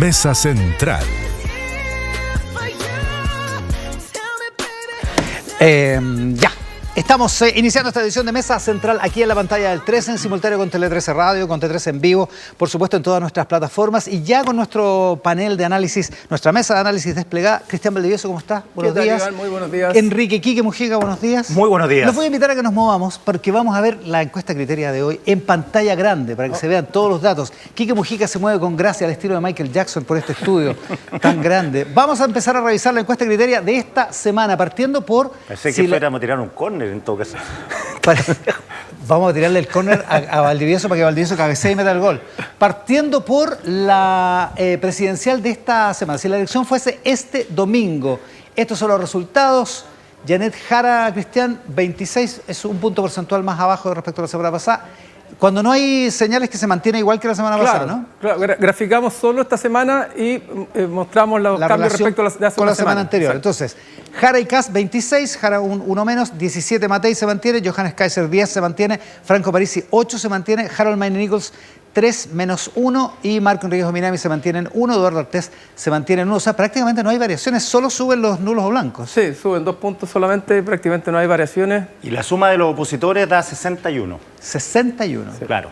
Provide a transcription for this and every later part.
Mesa Central. Ya. Estamos iniciando esta edición de Mesa Central aquí en la pantalla del 13, en simultáneo con Tele 13 Radio, con T13 en vivo, por supuesto en todas nuestras plataformas y ya con nuestro panel de análisis, nuestra mesa de análisis desplegada. Cristian Valdivieso, ¿cómo está? Buenos días. Iván? Muy buenos días. Enrique Quique Mujica, buenos días. Muy buenos días. Los voy a invitar a que nos movamos porque vamos a ver la encuesta criteria de hoy en pantalla grande para que se vean todos los datos. Quique Mujica se mueve con gracia al estilo de Michael Jackson por este estudio tan grande. Vamos a empezar a revisar la encuesta criteria de esta semana, partiendo por... Pensé que fuéramos a tirar un córner en todo caso. Vamos a tirarle el córner a Valdivieso para que Valdivieso cabecee y meta el gol. Partiendo por la presidencial de esta semana. Si la elección fuese este domingo, estos son los resultados. Janet Jara, Cristian, 26, es un punto porcentual más abajo respecto a la semana pasada. Cuando no hay señales que se mantiene igual que la semana pasada, ¿no? Claro, graficamos solo esta semana y mostramos los cambios respecto a la semana anterior. Exacto. Entonces, Jara y Kast 26, Jara uno menos, 17 Matei se mantiene, Johannes Kaiser 10 se mantiene, Franco Parisi 8 se mantiene, Harold Mayne-Nichols 3 menos 1 y Marco Enriquez Minami se mantienen 1, Eduardo Artés se mantiene 1. O sea, prácticamente no hay variaciones, solo suben los nulos o blancos. Sí, suben 2 puntos solamente, prácticamente no hay variaciones. Y la suma de los opositores da 61. 61. Sí. Claro.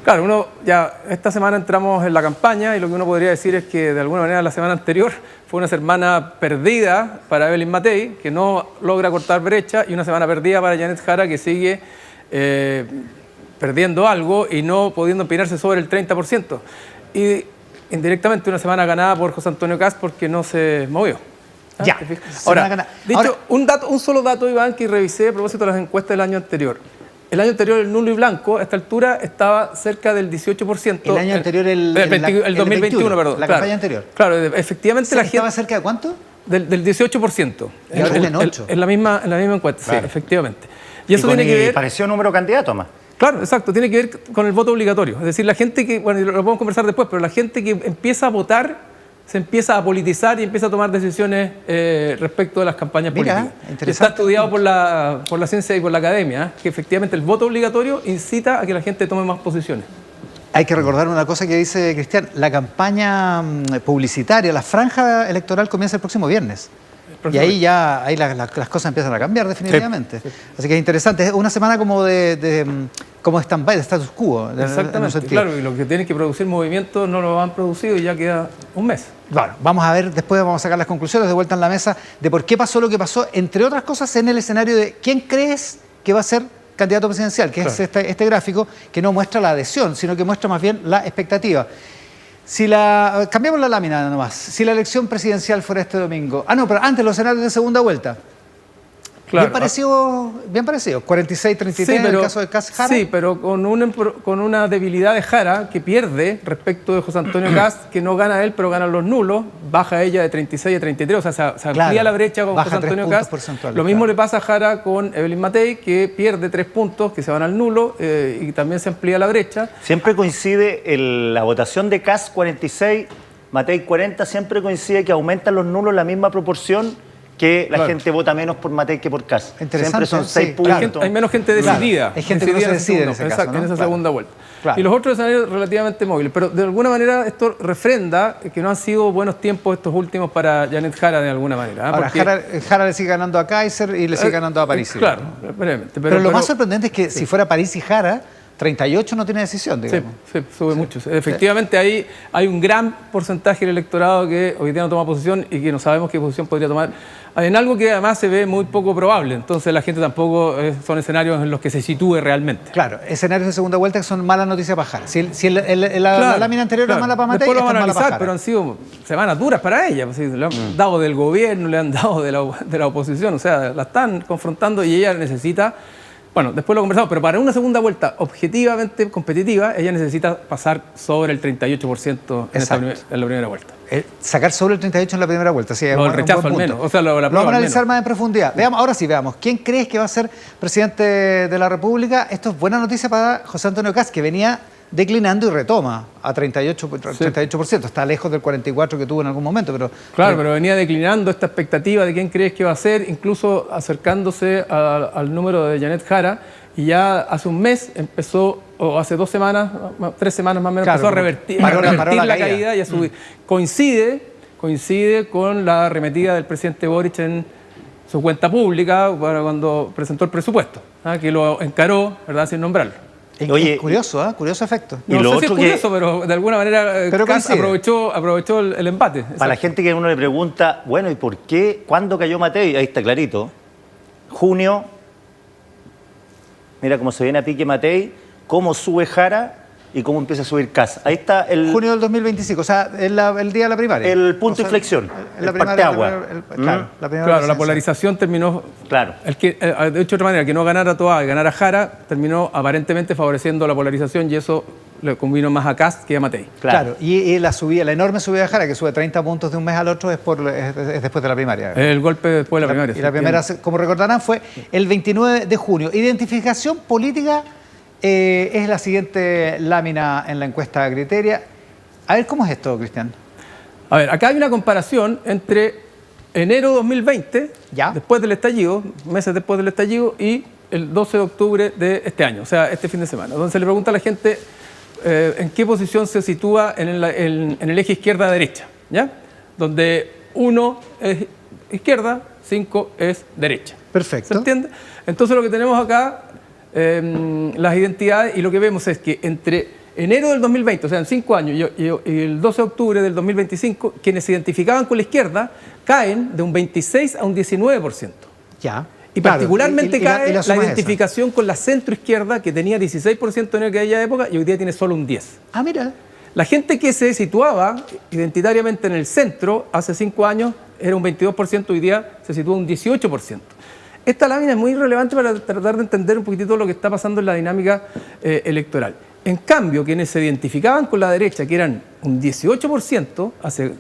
Claro, uno ya esta semana entramos en la campaña y lo que uno podría decir es que de alguna manera la semana anterior fue una semana perdida para Evelyn Matei, que no logra cortar brecha, y una semana perdida para Janet Jara, que sigue perdiendo algo y no pudiendo empinarse sobre el 30%. Y indirectamente una semana ganada por José Antonio Kast porque no se movió. Ya. Ahora, dicho, un solo dato, Iván, que revisé a propósito de las encuestas del año anterior. El año anterior el nulo y blanco a esta altura estaba cerca del 18%. El año anterior el 2021, perdón. La campaña anterior. Claro, efectivamente la gente... ¿Estaba cerca de cuánto? Del 18%. Y ahora está en 8. En la misma encuesta, claro. Sí, efectivamente. Y eso tiene que ver... pareció número candidato más. Claro, exacto, tiene que ver con el voto obligatorio. Es decir, la gente que, bueno, lo podemos conversar después, pero la gente que empieza a votar se empieza a politizar y empieza a tomar decisiones respecto de las campañas políticas. Interesante. Está estudiado por la ciencia y por la academia, que efectivamente el voto obligatorio incita a que la gente tome más posiciones. Hay que recordar una cosa que dice Cristian, la campaña publicitaria, la franja electoral comienza el próximo viernes. Y ahí ya las cosas empiezan a cambiar definitivamente. Sí. Así que es interesante, es una semana como como stand-by, de status quo. Exactamente, claro, y lo que tienen que producir movimientos no lo han producido y ya queda un mes. Bueno, vamos a ver, después vamos a sacar las conclusiones de vuelta en la mesa de por qué pasó lo que pasó, entre otras cosas en el escenario de quién crees que va a ser candidato presidencial, que es este gráfico que no muestra la adhesión, sino que muestra más bien la expectativa. Cambiamos la lámina nomás. Si la elección presidencial fuera este domingo... Ah, no, pero antes los escenarios de segunda vuelta. Claro. Bien parecido. 46-33 en el caso de Kast Jara. Sí, pero con una debilidad de Jara que pierde respecto de José Antonio Kast, que no gana él, pero ganan los nulos. Baja ella de 36 a 33, o sea, se amplía la brecha con José Antonio Kast. Lo mismo le pasa a Jara con Evelyn Matei, que pierde 3 puntos, que se van al nulo, y también se amplía la brecha. Siempre coincide la votación de Kast 46, Matei 40, siempre coincide que aumentan los nulos en la misma proporción que la gente vota menos por Matei que por Kast. Siempre son 6 puntos. Claro. Hay menos gente decidida. Hay gente que no se decide en ese caso, ¿no? En esa segunda vuelta. Claro. Y los otros escenarios relativamente móviles. Pero de alguna manera esto refrenda que no han sido buenos tiempos estos últimos para Janet Jara de alguna manera. Ahora, Jara le sigue ganando a Kaiser y le sigue ganando a Parisi. Claro, pero lo más sorprendente es que si fuera Parisi y Jara, 38 no tiene decisión, digamos. Sí, sube mucho. Efectivamente, ahí hay un gran porcentaje del electorado que hoy día no toma posición y que no sabemos qué posición podría tomar en algo que además se ve muy poco probable. Entonces la gente tampoco son escenarios en los que se sitúe realmente. Claro, escenarios de segunda vuelta que son malas noticias para Jara. Si la lámina anterior era mala para Matei, después lo van a analizar, Jara. Pero han sido semanas duras para ella. Pues, le han dado del gobierno, le han dado de la oposición. O sea, la están confrontando y ella necesita... Bueno, después lo conversamos, pero para una segunda vuelta objetivamente competitiva, ella necesita pasar sobre el 38% en la primera vuelta. Sacar sobre el 38% en la primera vuelta, sí. No, el rechazo al menos. O sea, lo vamos a analizar más en profundidad. Ahora sí, veamos. ¿Quién crees que va a ser presidente de la República? Esto es buena noticia para José Antonio Kast, que venía declinando y retoma a 38%. Está lejos del 44% que tuvo en algún momento. Pero venía declinando esta expectativa de quién crees que va a ser, incluso acercándose al número de Janet Jara, y ya hace un mes empezó o hace 2 semanas, 3 semanas más o menos, empezó a revertir, la caída y a subir. Coincide con la arremetida del presidente Boric en su cuenta pública cuando presentó el presupuesto, que lo encaró, ¿verdad?, sin nombrarlo. Oye, curioso, curioso efecto. No sé si es curioso, pero de alguna manera aprovechó el empate. Para exacto. La gente que uno le pregunta, bueno, ¿y por qué? ¿Cuándo cayó Matei? Ahí está clarito. Junio, mira cómo se viene a pique Matei, cómo sube Jara y cómo empieza a subir Kast. Ahí está el... Junio del 2025, o sea, el día de la primaria. El punto de inflexión, el parteagua. Claro, la polarización terminó... Claro. De hecho, de otra manera, que no ganara Toá y ganara Jara, terminó aparentemente favoreciendo la polarización y eso le convino más a Kast que a Matei. Claro, y la enorme subida de Jara, que sube 30 puntos de un mes al otro, es después de la primaria. El golpe después de la primaria. Y la primera, como recordarán, fue el 29 de junio. Identificación política... es la siguiente lámina en la encuesta Criteria. A ver, ¿cómo es esto, Cristian? A ver, acá hay una comparación entre enero 2020, después del estallido, meses después del estallido, y el 12 de octubre de este año, o sea, este fin de semana, donde se le pregunta a la gente en qué posición se sitúa en el eje izquierda-derecha, ¿ya? Donde 1 es izquierda, 5 es derecha. Perfecto. ¿Se entiende? Entonces lo que tenemos acá... las identidades, y lo que vemos es que entre enero del 2020, o sea, en 5 años, y el 12 de octubre del 2025, quienes se identificaban con la izquierda caen de un 26 a un 19%. Ya. Y particularmente cae la identificación con la centroizquierda, que tenía 16% en aquella época y hoy día tiene solo un 10%. Ah, mira. La gente que se situaba identitariamente en el centro hace 5 años era un 22%, hoy día se sitúa un 18%. Esta lámina es muy relevante para tratar de entender un poquitito lo que está pasando en la dinámica electoral. En cambio, quienes se identificaban con la derecha, que eran un 18% hace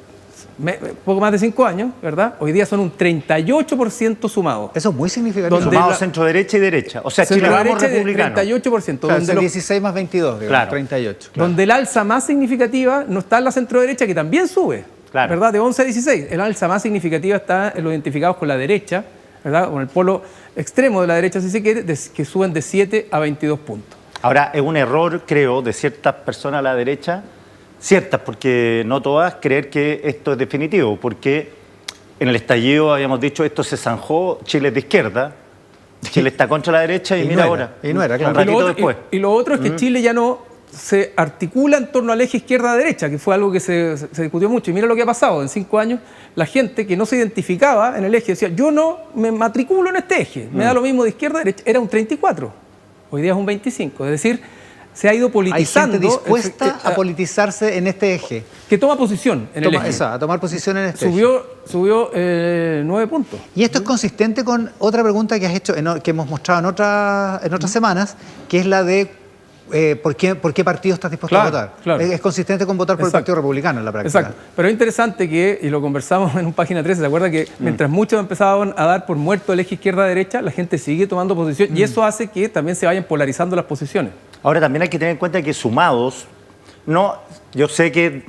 poco más de 5 años, ¿verdad? Hoy día son un 38% sumado. Eso es muy significativo. Sumado centro-derecha y derecha. O sea, Chile Vamos republicano. 38%. Claro, donde 16 más 22, digamos, claro. 38. Claro. Donde el alza más significativa no está en la centro-derecha, que también sube, claro, ¿verdad? De 11 a 16. El alza más significativa está en los identificados con la derecha, ¿verdad? Con el polo extremo de la derecha, si se quiere, que suben de 7 a 22 puntos. Ahora, es un error, creo, de ciertas personas a la derecha, ciertas, porque no todas, creer que esto es definitivo, porque en el estallido habíamos dicho esto se zanjó, Chile es de izquierda, Chile está contra la derecha y mira no ahora. Y no era, claro. Un ratito después. Y lo otro es que Chile ya no se articula en torno al eje izquierda-derecha, que fue algo que se discutió mucho. Y mira lo que ha pasado. En 5 años, la gente que no se identificaba en el eje decía, yo no me matriculo en este eje, me da lo mismo de izquierda-derecha. Era un 34, hoy día es un 25. Es decir, se ha ido politizando. Hay gente dispuesta a politizarse en este eje. Que toma posición en el eje. A tomar posición en este eje. Subió 9 puntos. Y esto es consistente con otra pregunta que has hecho, que hemos mostrado en otras semanas, que es la de ¿por qué partido estás dispuesto a votar? Claro. Es consistente con votar por el Partido Republicano en la práctica. Exacto. Pero es interesante que, y lo conversamos en un página 13, ¿se acuerda que mientras muchos empezaban a dar por muerto el eje izquierda-derecha, la gente sigue tomando posición y eso hace que también se vayan polarizando las posiciones? Ahora también hay que tener en cuenta que sumados, yo sé que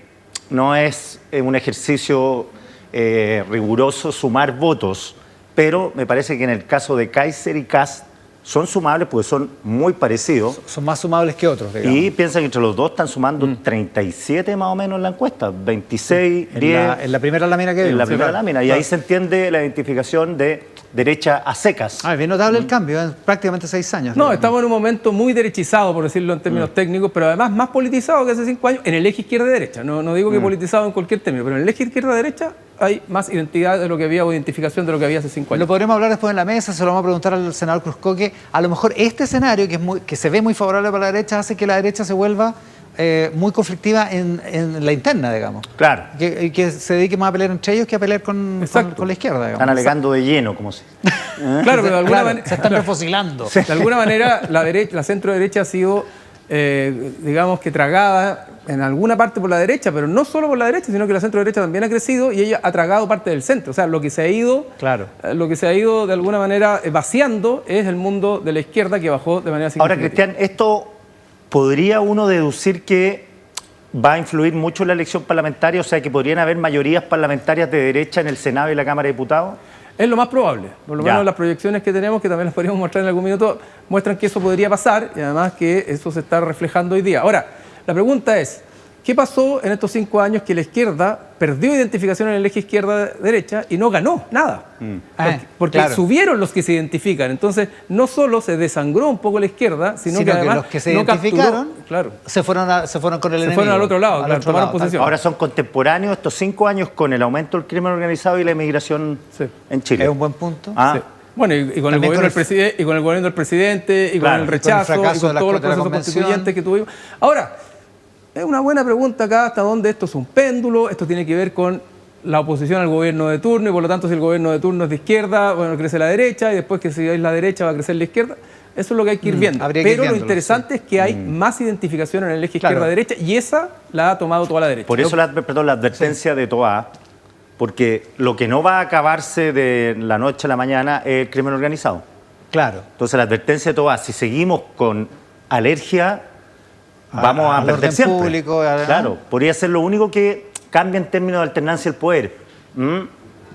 no es un ejercicio riguroso sumar votos, pero me parece que en el caso de Kaiser y Kast son sumables porque son muy parecidos. Son más sumables que otros, digamos. Y piensan que entre los dos están sumando 37 más o menos en la encuesta, 26, 10. En la primera lámina que vimos. En la primera lámina. Y ahí se entiende la identificación de derecha a secas. Es bien notable el cambio, en prácticamente 6 años. No, estamos en un momento muy derechizado, por decirlo en términos técnicos, pero además más politizado que hace 5 años en el eje izquierda-derecha. No digo que politizado en cualquier término, pero en el eje izquierda-derecha hay más identidad de lo que había o identificación de lo que había hace 5 años. Lo podremos hablar después en la mesa, se lo vamos a preguntar al senador Cruzcoque. A lo mejor este escenario, que se ve muy favorable para la derecha, hace que la derecha se vuelva muy conflictiva en la interna, digamos. Claro. Que se dedique más a pelear entre ellos que a pelear con la izquierda, digamos. Están alegando de lleno, como si. Claro, pero de alguna manera se están refosilando. De alguna manera la centro-derecha ha sido, digamos que tragada en alguna parte por la derecha, pero no solo por la derecha, sino que la centro-derecha también ha crecido y ella ha tragado parte del centro. O sea, lo que se ha ido de alguna manera vaciando es el mundo de la izquierda que bajó de manera significativa. Ahora, Cristian, esto podría uno deducir que va a influir mucho en la elección parlamentaria, o sea, que podrían haber mayorías parlamentarias de derecha en el Senado y la Cámara de Diputados. Es lo más probable. Por lo menos las proyecciones que tenemos, que también las podríamos mostrar en algún minuto, muestran que eso podría pasar y además que eso se está reflejando hoy día. Ahora, la pregunta es, ¿qué pasó en estos 5 años que la izquierda perdió identificación en el eje izquierda-derecha y no ganó nada? Porque claro, subieron los que se identifican. Entonces, no solo se desangró un poco la izquierda, sino que además los que se identificaron claro, se fueron con el enemigo. Se fueron al otro lado, claro, tomaron posición. Ahora son contemporáneos estos 5 años con el aumento del crimen organizado y la inmigración en Chile. Es un buen punto. Sí. Bueno, y con el gobierno del presidente, y claro, con el rechazo, y con todos los procesos constituyentes que tuvimos. Ahora, es una buena pregunta acá, hasta dónde esto es un péndulo, esto tiene que ver con la oposición al gobierno de turno, y por lo tanto si el gobierno de turno es de izquierda, bueno, crece la derecha, y después que si es la derecha va a crecer la izquierda. Eso es lo que hay que ir viendo. Pero lo interesante es que hay más identificación en el eje izquierda-derecha, y esa la ha tomado toda la derecha. Por eso la advertencia de Toá, porque lo que no va a acabarse de la noche a la mañana es el crimen organizado. Claro. Entonces la advertencia de Toá, si seguimos con alergia, vamos a perder siempre. Público, claro, podría ser lo único que cambia en términos de alternancia del poder.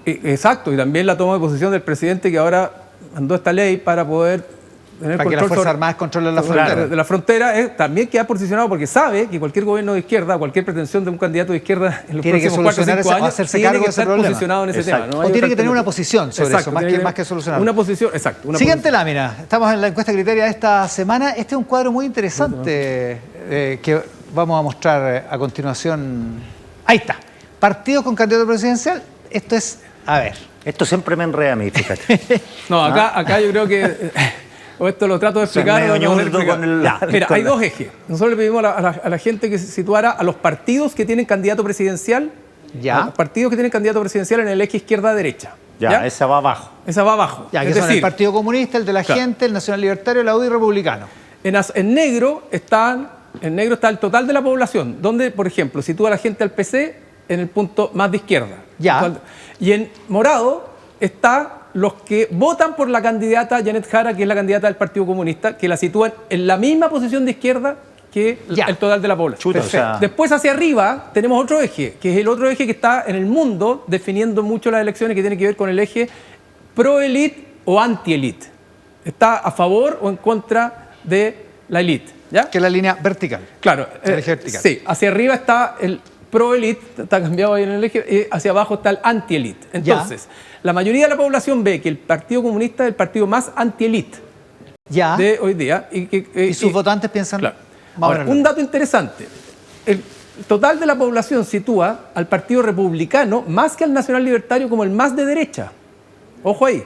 Exacto, y también la toma de posición del presidente que ahora mandó esta ley para poder tener para que las Fuerzas Armadas controlen la frontera. De la frontera, también queda posicionado porque sabe que cualquier gobierno de izquierda, cualquier pretensión de un candidato de izquierda en los próximos 4 o 5 años tiene que estar posicionado en ese tema. ¿No? O tiene que tener una posición sobre eso, más que solucionar. Una posición, exacto. Siguiente lámina. Estamos en la encuesta criteria de esta semana. Este es un cuadro muy interesante que vamos a mostrar a continuación. Ahí está. Partidos con candidato presidencial. Esto es, a ver. Esto siempre me enreda a mí, fíjate. No, acá yo creo que... O esto lo trato de explicar. Mira, hay 2 ejes. Nosotros le pedimos a la gente que se situara a los partidos que tienen candidato presidencial. A los partidos que tienen candidato presidencial en el eje izquierda-derecha. Esa va abajo. Esa va abajo. Que son el Partido Comunista, el de la Gente, el Nacional Libertario, la UDI y Republicano. En negro está el total de la población, donde, por ejemplo, sitúa a la gente al PC en el punto más de izquierda. Y en morado está los que votan por la candidata Janet Jara, que es la candidata del Partido Comunista, que la sitúan en la misma posición de izquierda que el total de la población. Después hacia arriba tenemos otro eje, que es el otro eje que está en el mundo definiendo mucho las elecciones, que tiene que ver con el eje pro-elite o anti-elite. Está a favor o en contra de la elite. Que es la línea vertical. Claro. El eje vertical. Sí, hacia arriba está el pro-elite, está cambiado ahí en el eje, y hacia abajo está el anti-elite. Entonces, la mayoría de la población ve que el Partido Comunista es el partido más anti-elite de hoy día. Y sus votantes piensan... Claro. Ahora, un dato interesante. El total de la población sitúa al Partido Republicano más que al Nacional Libertario como el más de derecha. Ojo ahí.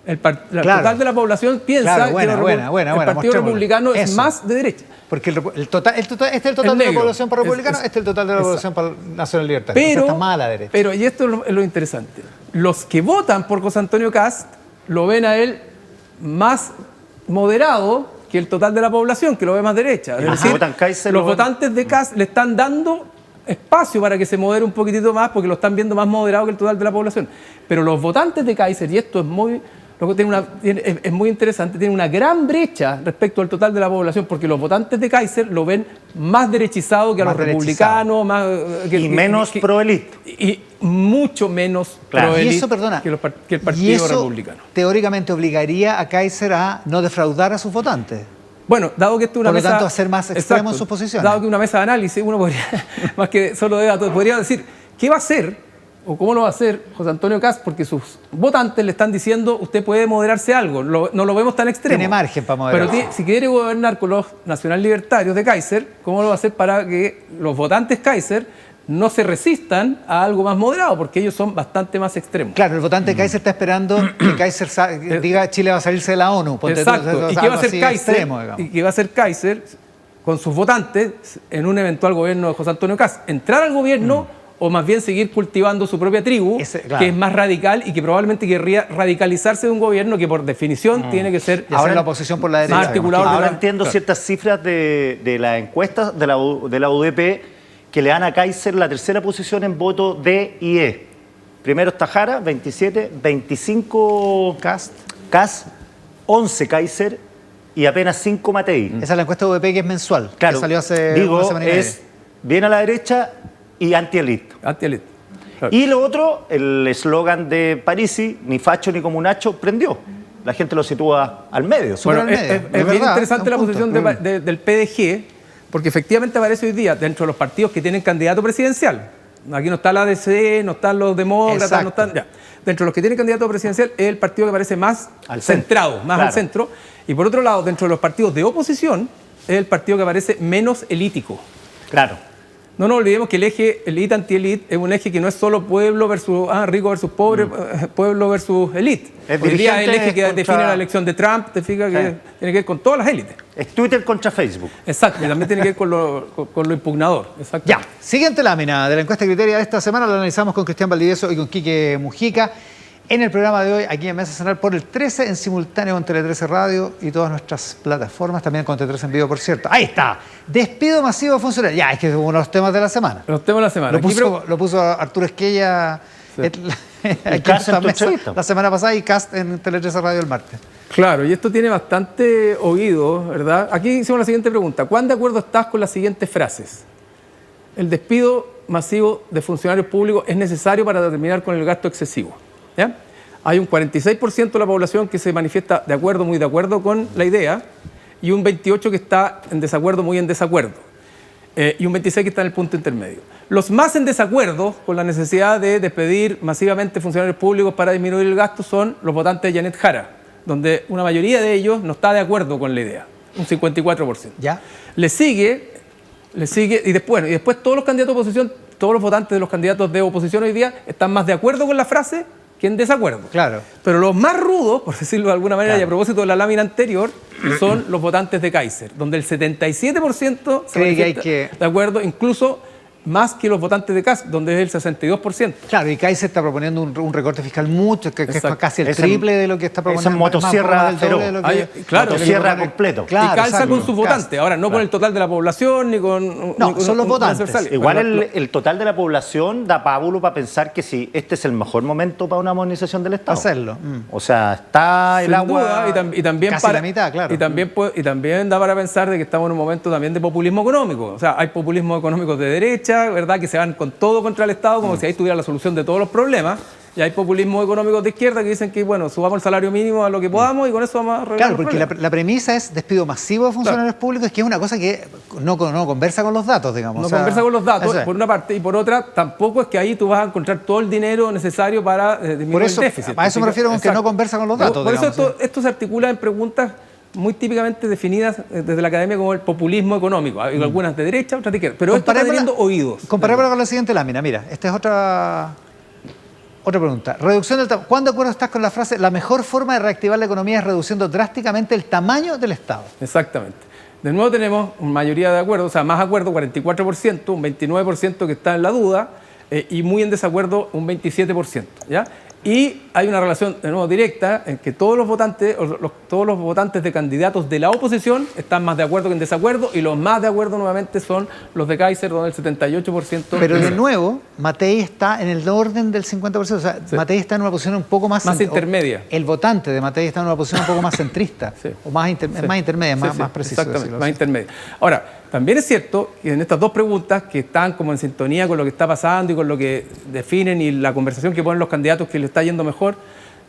El total de la población piensa que el Partido Republicano es más de derecha. Porque este es el total de la población para republicano, este es el total de la población para Nacional Libertario. Pero, está más a la derecha. Pero, y esto es lo interesante, los que votan por José Antonio Kast lo ven a él más moderado que el total de la población, que lo ve más derecha. Es decir, los votantes de Kast le están dando espacio para que se modere un poquitito más, porque lo están viendo más moderado que el total de la población. Pero los votantes de Kaiser, y esto es muy... es muy interesante, tiene una gran brecha respecto al total de la población, porque los votantes de Kaiser lo ven más derechizado que a los republicanos, menos pro-elite. Y mucho menos pro-elite que el Partido Republicano. Teóricamente obligaría a Kaiser a no defraudar a sus votantes. Bueno, dado que esto es una mesa... Por lo tanto, a ser más extremo en sus posiciones. Dado que una mesa de análisis, uno podría, más que solo de datos, podría decir, ¿qué va a hacer o cómo lo va a hacer José Antonio Kast? Porque sus votantes le están diciendo, usted puede moderarse algo, no lo vemos tan extremo. Tiene margen para moderarse. Pero si quiere gobernar con los nacional libertarios de Kaiser, ¿cómo lo va a hacer para que los votantes Kaiser no se resistan a algo más moderado? Porque ellos son bastante más extremos. Claro, el votante de Kaiser está esperando que Kaiser diga Chile va a salirse de la ONU. Exacto. ¿Y qué va a hacer Kaiser? ¿Y qué va a hacer Kaiser con sus votantes en un eventual gobierno de José Antonio Kast? ¿Entrar al gobierno o más bien seguir cultivando su propia tribu, que es más radical y que probablemente querría radicalizarse de un gobierno que por definición tiene que ser ahora la oposición por la derecha? Más articulado. Ahora entiendo ciertas cifras de las encuestas de la UDP que le dan a Kaiser la tercera posición en voto D y E. Primero está Jara, 27, 25 Kast, 11 Kaiser y apenas 5 Matei. Esa es la encuesta de UDP que es mensual. Claro, que salió hace una semana y media. Bien a la derecha y anti-elite. Anti-elite. Claro. Y lo otro, el eslogan de Parisi, ni facho ni comunacho, prendió. La gente lo sitúa al medio. Bueno, es bien interesante la posición del PDG, porque efectivamente aparece hoy día dentro de los partidos que tienen candidato presidencial. Aquí no está la ADC, no están los demócratas, no están... Ya. Dentro de los que tienen candidato presidencial es el partido que parece más centrado, más al centro. Y por otro lado, dentro de los partidos de oposición, es el partido que parece menos elítico. Claro. No nos olvidemos que el eje elite anti-elite es un eje que no es solo pueblo versus rico versus pobre, pueblo versus elite. Hoy día es el eje que define la elección de Trump, te fijas que tiene que ver con todas las élites. Es Twitter contra Facebook. Exacto, y también tiene que ver con lo impugnador. Exacto. Ya, siguiente lámina de la encuesta Criteria de esta semana, la analizamos con Cristian Valdivieso y con Quique Mujica. En el programa de hoy, aquí en Mesa Central, por el 13, en simultáneo con Tele 13 Radio y todas nuestras plataformas, también con Tele 13 en vivo, por cierto. Ahí está, despido masivo de funcionarios. Ya, es que es uno de los temas de la semana. Los temas de la semana. Lo puso Arturo Esquella aquí la semana pasada y Cast en Tele 13 Radio el martes. Claro, y esto tiene bastante oído, ¿verdad? Aquí hicimos la siguiente pregunta. ¿Cuán de acuerdo estás con las siguientes frases? El despido masivo de funcionarios públicos es necesario para terminar con el gasto excesivo. ¿Ya? Hay un 46% de la población que se manifiesta de acuerdo, muy de acuerdo con la idea, y un 28% que está en desacuerdo, muy en desacuerdo, y un 26% que está en el punto intermedio. Los más en desacuerdo con la necesidad de despedir masivamente funcionarios públicos para disminuir el gasto son los votantes de Janet Jara, donde una mayoría de ellos no está de acuerdo con la idea, un 54%. ¿Ya? Le sigue, y después todos los candidatos de oposición, todos los votantes de los candidatos de oposición hoy día están más de acuerdo con la frase que en desacuerdo. Claro. Pero los más rudos, por decirlo de alguna manera, y a propósito de la lámina anterior, son los votantes de Kaiser, donde el 77% se manifiesta de acuerdo, incluso más que los votantes de Kast, donde es el 62%. Claro, y Kaiser está proponiendo un recorte fiscal mucho, que es casi el triple de lo que está proponiendo. Esa motosierra feroz. Claro, motosierra completo. Claro, y calza con sus votantes. Ahora, no con el total de la población, ni con... No, son los votantes. Igual el total de la población da pábulo para pensar que sí, este es el mejor momento para una modernización del Estado. Hacerlo. O sea, está el agua... Y también casi la mitad, claro. Y también da para pensar de que estamos en un momento también de populismo económico. O sea, hay populismo económico de derecha, ¿verdad? Que se van con todo contra el Estado, como si ahí estuviera la solución de todos los problemas. Y hay populismo económico de izquierda que dicen que, bueno, subamos el salario mínimo a lo que podamos y con eso vamos a arreglar. Claro, porque la premisa es despido masivo de funcionarios públicos, que es una cosa que no conversa con los datos, digamos. No conversa con los datos, por una parte, y por otra, tampoco es que ahí tú vas a encontrar todo el dinero necesario para disminuir el déficit. A eso me refiero con que no conversa con los datos. Por eso esto se articula en preguntas muy típicamente definidas desde la academia como el populismo económico. Hay algunas de derecha, otras de izquierda. Pero esto está teniendo oídos. Comparémoslo con la siguiente lámina. Mira, esta es otra pregunta. Reducción del ¿Cuán de acuerdo estás con la frase la mejor forma de reactivar la economía es reduciendo drásticamente el tamaño del Estado? Exactamente. De nuevo tenemos una mayoría de acuerdo, o sea, más acuerdo, 44%, un 29% que está en la duda, y muy en desacuerdo, un 27%. ¿Ya? Y hay una relación, de nuevo, directa en que todos los votantes de candidatos de la oposición están más de acuerdo que en desacuerdo, y los más de acuerdo nuevamente son los de Kaiser, donde el 78%... Pero de nuevo, Matei está en el orden del 50%, o sea, sí. Matei está en una posición un poco más intermedia. El votante de Matei está en una posición un poco más centrista, sí. O más intermedia, más preciso. Exactamente, más intermedia. Ahora, también es cierto que en estas dos preguntas, que están como en sintonía con lo que está pasando y con lo que definen y la conversación que ponen los candidatos que le está yendo mejor,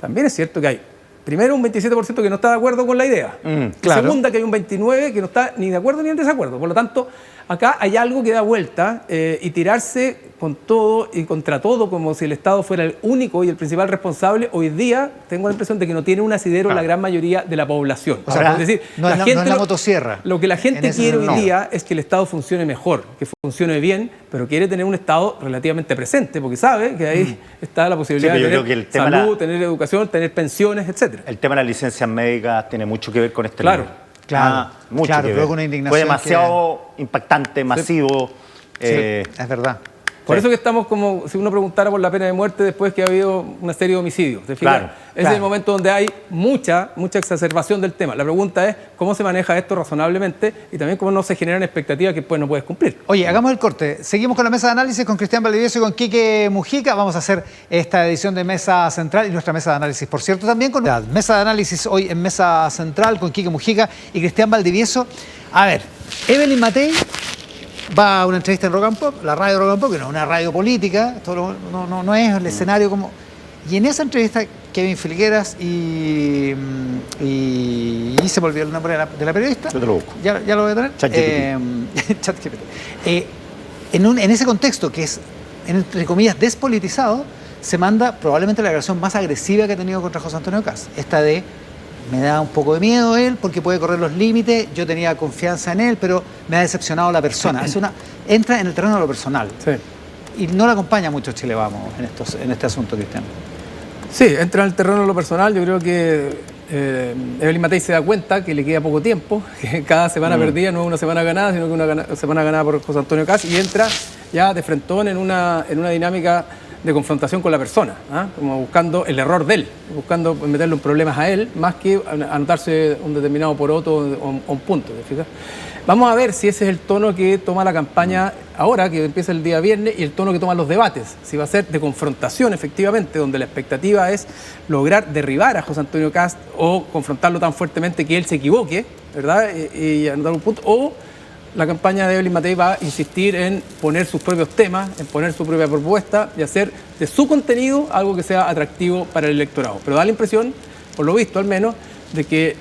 también es cierto que hay, primero, un 27% que no está de acuerdo con la idea. Claro. Segunda, que hay un 29% que no está ni de acuerdo ni en desacuerdo. Por lo tanto, acá hay algo que da vuelta y tirarse con todo y contra todo, como si el Estado fuera el único y el principal responsable. Hoy día tengo la impresión de que no tiene un asidero la gran mayoría de la población. O sea, es decir, no es la motosierra. Lo que la gente quiere hoy día es que el Estado funcione mejor, que funcione bien, pero quiere tener un Estado relativamente presente, porque sabe que ahí está la posibilidad de tener salud, tener educación, tener pensiones, etc. El tema de las licencias médicas tiene mucho que ver con este libro. Claro, mucho que ver. Una indignación fue demasiado impactante, masivo. Sí, es verdad. Por eso que estamos como si uno preguntara por la pena de muerte después que ha habido una serie de homicidios. Claro, es el momento donde hay mucha exacerbación del tema. La pregunta es cómo se maneja esto razonablemente y también cómo no se generan expectativas que después no puedes cumplir. Oye, hagamos el corte. Seguimos con la mesa de análisis con Cristian Valdivieso y con Quique Mujica. Vamos a hacer esta edición de Mesa Central y nuestra mesa de análisis, por cierto, también con la mesa de análisis hoy en Mesa Central con Quique Mujica y Cristian Valdivieso. A ver, Evelyn Matei va a una entrevista en Rock and Pop, la radio Rock and Pop, que no es una radio política, esto no es el escenario como... Y en esa entrevista, Kevin Filgueras y se me olvidó el nombre de la periodista. Yo te lo busco. Ya lo voy a tener. ChatGPT. En ese contexto, que es, entre comillas, despolitizado, se manda probablemente la declaración más agresiva que ha tenido contra José Antonio Kast. Esta de, me da un poco de miedo él porque puede correr los límites, yo tenía confianza en él, pero me ha decepcionado la persona. Entra en el terreno de lo personal. Sí. Y no le acompaña mucho Chile Vamos en este asunto, Cristian. Sí, entra en el terreno de lo personal. Yo creo que Evelyn Matei se da cuenta que le queda poco tiempo, que cada semana perdida no es una semana ganada, sino que una semana ganada por José Antonio Kast, y entra ya de frentón en una dinámica de confrontación con la persona, como buscando el error de él, buscando meterle en problemas a él, más que anotarse un determinado poroto o un punto. ¿Te fijas? Vamos a ver si ese es el tono que toma la campaña ahora, que empieza el día viernes, y el tono que toman los debates. Si va a ser de confrontación, efectivamente, donde la expectativa es lograr derribar a José Antonio Kast o confrontarlo tan fuertemente que él se equivoque, ¿verdad? Y anotar un punto. O la campaña de Evelyn Matei va a insistir en poner sus propios temas, en poner su propia propuesta y hacer de su contenido algo que sea atractivo para el electorado. Pero da la impresión, por lo visto al menos, de que